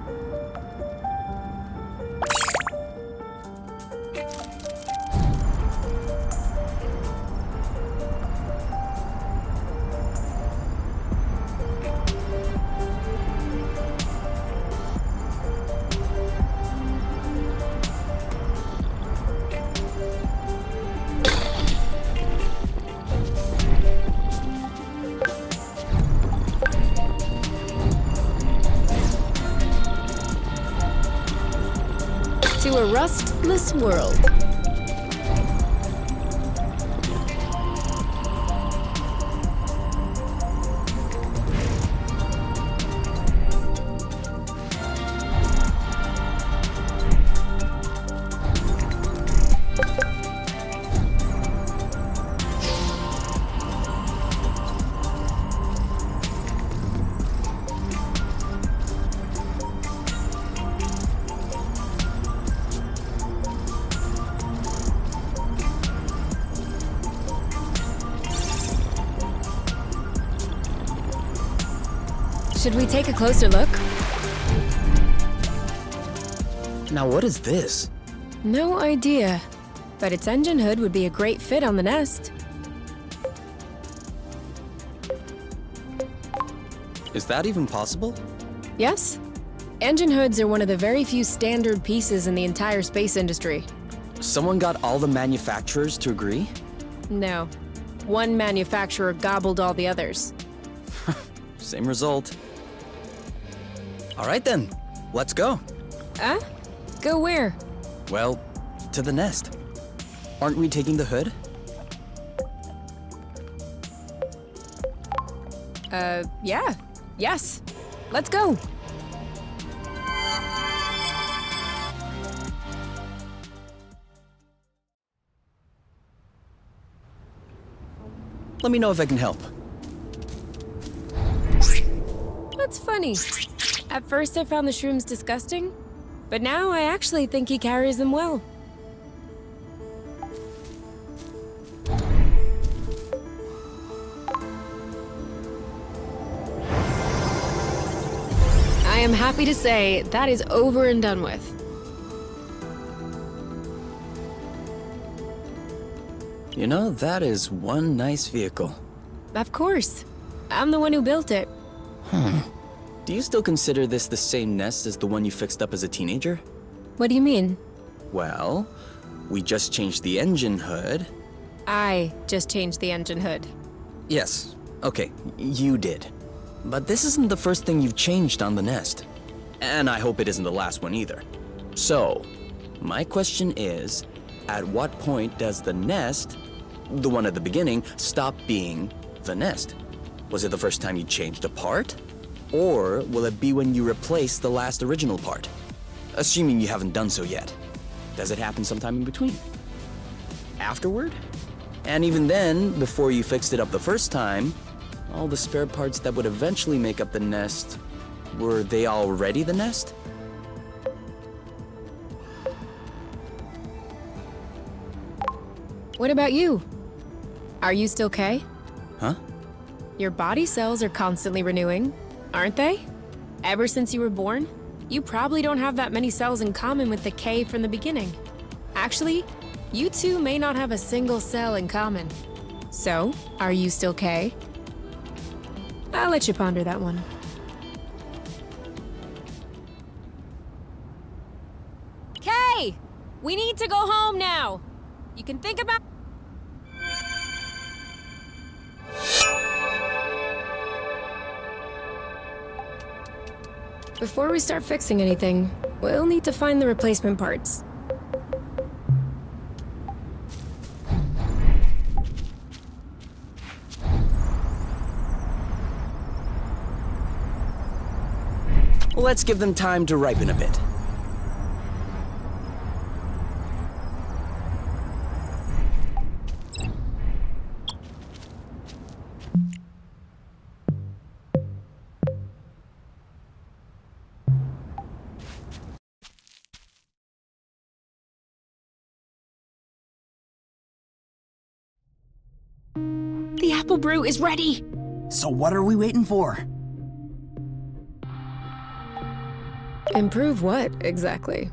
To a rustless world.
Should we take a closer look?
Now what is this?
No idea. But its engine hood would be a great fit on the nest.
Is that even possible?
Yes? Engine hoods are one of the very few standard pieces in the entire space industry.
Someone got all the manufacturers to agree?
No. One manufacturer gobbled all the others.
Same result. All right then, let's go.
Huh? Go where?
Well, to the nest. Aren't we taking the hood?
Yeah. Yes. Let's go.
Let me know if I can help.
That's funny. At first I found the shrooms disgusting, but now I actually think he carries them well. I am happy to say that is over and done with.
You know, that is one nice vehicle.
Of course. I'm the one who built it.
Do you still consider this the same nest as the one you fixed up as a teenager?
What do you mean?
Well, we just changed the engine hood.
I just changed the engine hood.
Yes, okay, you did. But this isn't the first thing you've changed on the nest. And I hope it isn't the last one either. So, my question is, at what point does the nest, the one at the beginning, stop being the nest? Was it the first time you changed a part? Or will it be when you replace the last original part? Assuming you haven't done so yet. Does it happen sometime in between? Afterward? And even then, before you fixed it up the first time, all the spare parts that would eventually make up the nest, were they already the nest?
What about you? Are you still K?
Huh?
Your body cells are constantly renewing, aren't they? Ever since you were born, you probably don't have that many cells in common with the K from the beginning. Actually, you two may not have a single cell in common. So, are you still K? I'll let you ponder that one. K! We need to go home now! You can think about... Before we start fixing anything, we'll need to find the replacement parts.
Let's give them time to ripen a bit.
The apple brew is ready!
So what are we waiting for?
Improve what, exactly?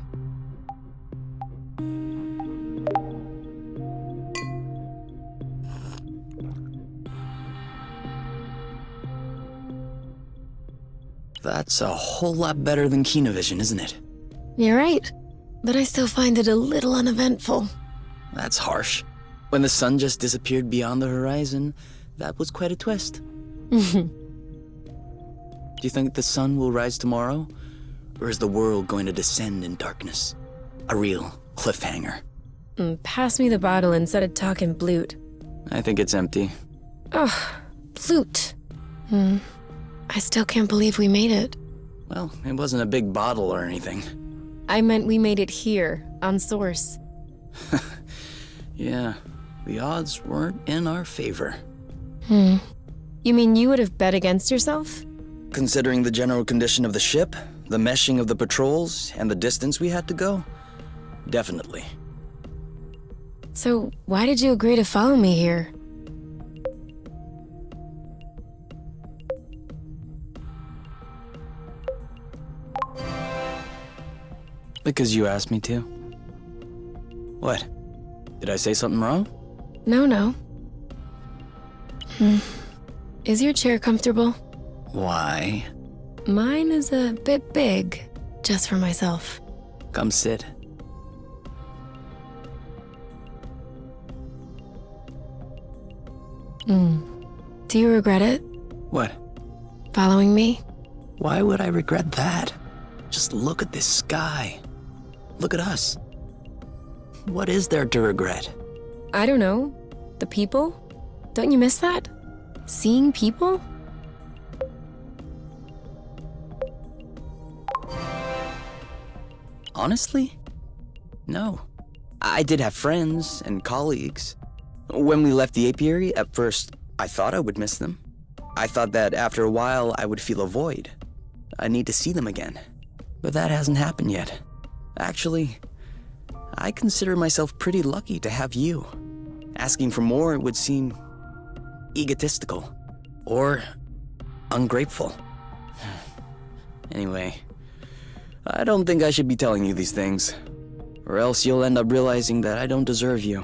That's a whole lot better than Kinovision, isn't it?
You're right, but I still find it a little uneventful.
That's harsh. When the sun just disappeared beyond the horizon, that was quite a twist. Do you think the sun will rise tomorrow? Or is the world going to descend in darkness? A real cliffhanger.
Pass me the bottle instead of talking blute.
I think it's empty.
Ugh, blute. I still can't believe we made it.
Well, it wasn't a big bottle or anything.
I meant we made it here, on Source.
Yeah, the odds weren't in our favor.
You mean you would have bet against yourself?
Considering the general condition of the ship, the meshing of the patrols, and the distance we had to go, definitely.
So, why did you agree to follow me here?
Because you asked me to. What? Did I say something wrong?
No. Is your chair comfortable?
Why?
Mine is a bit big, just for myself.
Come sit.
Do you regret it?
What?
Following me?
Why would I regret that? Just look at this sky. Look at us. What is there to regret?
I don't know. The people? Don't you miss that? Seeing people?
Honestly? No. I did have friends and colleagues. When we left the apiary, at first, I thought I would miss them. I thought that after a while, I would feel a void. I need to see them again. But that hasn't happened yet. Actually, I consider myself pretty lucky to have you. Asking for more would seem egotistical or ungrateful. Anyway, I don't think I should be telling you these things, or else you'll end up realizing that I don't deserve you.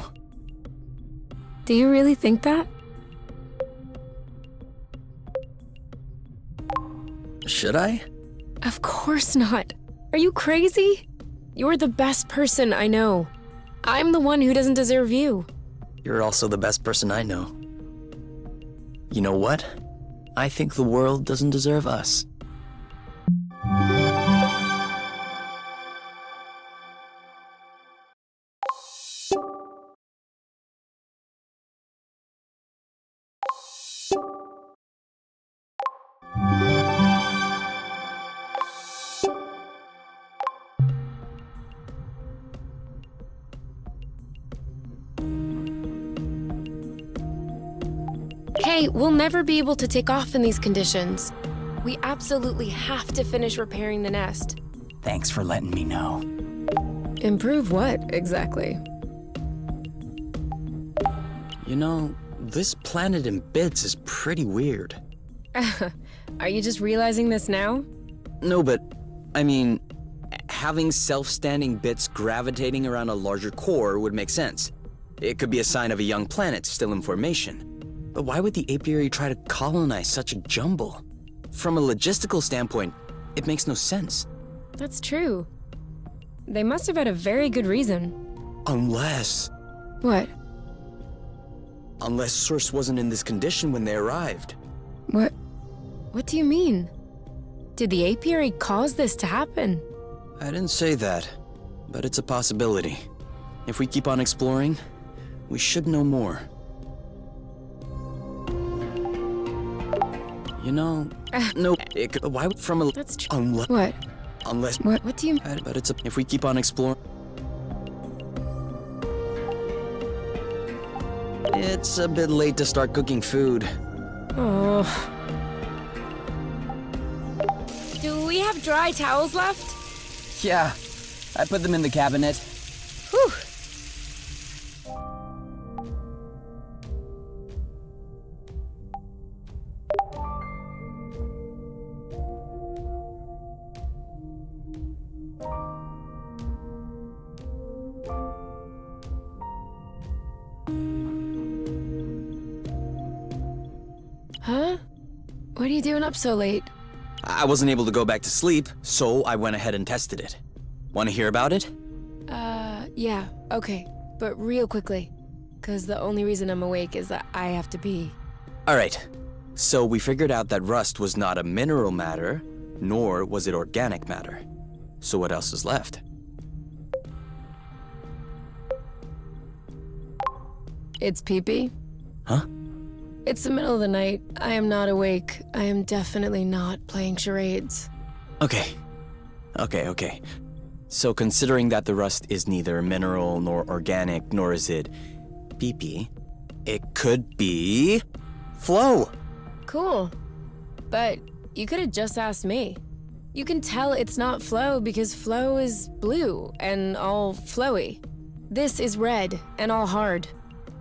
Do you really think that?
Should I?
Of course not. Are you crazy? You're the best person I know. I'm the one who doesn't deserve you.
You're also the best person I know. You know what? I think the world doesn't deserve us.
Hey, we'll never be able to take off in these conditions. We absolutely have to finish repairing the nest.
Thanks for letting me know.
Improve what, exactly?
You know, this planet in bits is pretty weird.
Are you just realizing this now?
No, but, I mean, having self-standing bits gravitating around a larger core would make sense. It could be a sign of a young planet still in formation. But why would the apiary try to colonize such a jumble? From a logistical standpoint, it makes no sense.
That's true. They must have had a very good reason.
Unless
What?
Source wasn't in this condition when they arrived.
What? What do you mean? Did the apiary cause this to happen?
I didn't say that, but it's a possibility. If we keep on exploring, we should know more. You know, no, it could, why would- from a
That's true.
unless
What? What do you...
but it's a, if we keep on exploring, it's a bit late to start cooking food.
Oh. Do we have dry towels left?
Yeah, I put them in the cabinet.
Whew. Huh? What are you doing up so late?
I wasn't able to go back to sleep, so I went ahead and tested it. Want to hear about it?
Yeah, okay. But real quickly. 'Cause the only reason I'm awake is that I have to pee.
Alright, so we figured out that rust was not a mineral matter, nor was it organic matter. So what else is left?
It's pee-pee?
Huh?
It's the middle of the night. I am not awake. I am definitely not playing charades.
Okay. So considering that the rust is neither mineral nor organic, nor is it pee-pee, it could be flow.
Cool. But you could have just asked me. You can tell it's not flow because flow is blue and all flowy. This is red and all hard.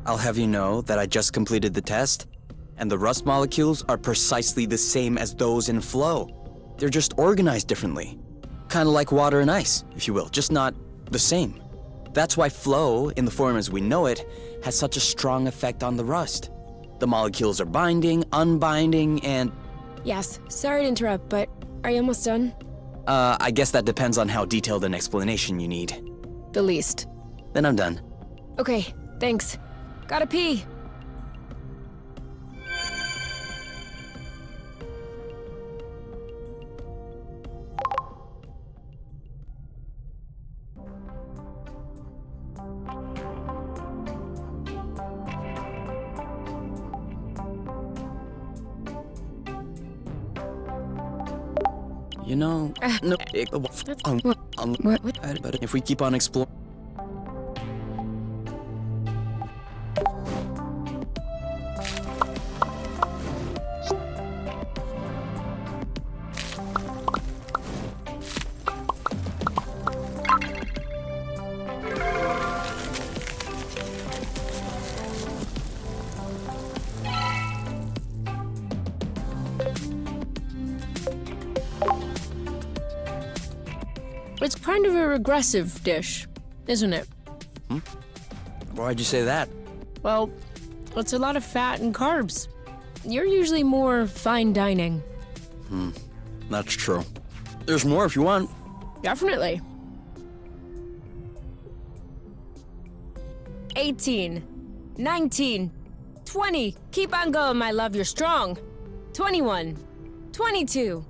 I'll have you know that I just completed the test, and the rust molecules are precisely the same as those in flow. They're just organized differently. kind of like water and ice, if you will, just not the same. That's why flow, in the form as we know it, has such a strong effect on the rust. The molecules are binding, unbinding, and
Yes, sorry to interrupt, but are you almost done?
I guess that depends on how detailed an explanation you need.
The least.
Then I'm done.
Okay, thanks. Gotta pee.
You know, no,
What?
but if we keep on exploring.
It's kind of a regressive dish, isn't it?
Why'd you say that?
Well, it's a lot of fat and carbs. You're usually more fine dining.
That's true. There's more if you want.
Definitely.
18, 19, 20. Keep on going, my love, you're strong. 21, 22.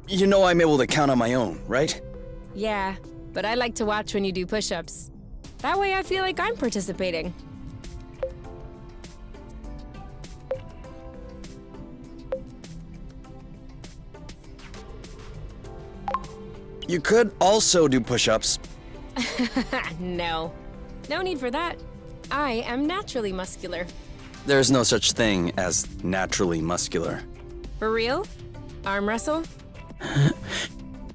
You know I'm able to count on my own, right?
Yeah, but I like to watch when you do push-ups. That way I feel like I'm participating.
You could also do push-ups.
No. No need for that. I am naturally muscular.
There's no such thing as naturally muscular.
For real? Arm wrestle?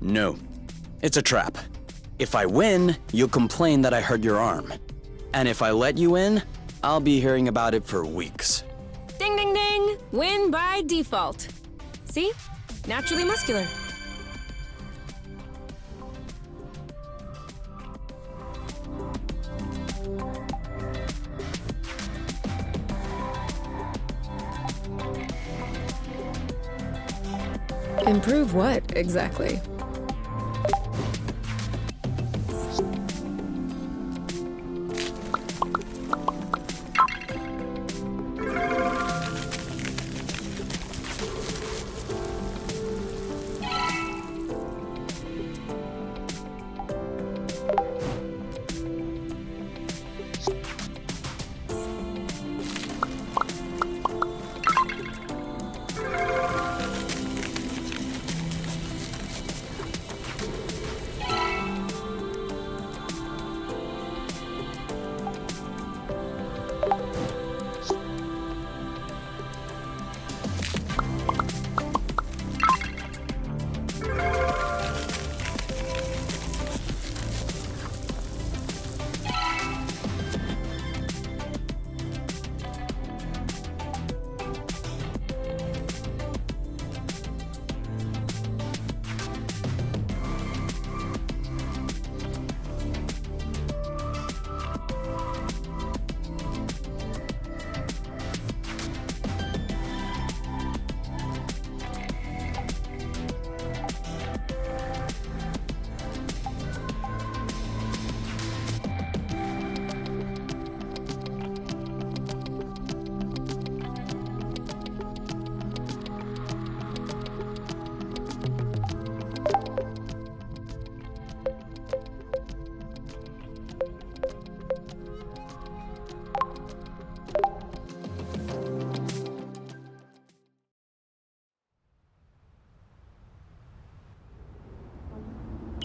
No. It's a trap. If I win, you'll complain that I hurt your arm. And if I let you in, I'll be hearing about it for weeks.
Ding ding ding! Win by default. See? Naturally muscular. Improve what, exactly?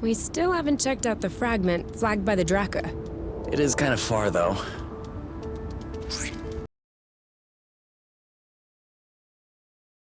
We still haven't checked out the fragment flagged by the Draka.
It is kind of far, though.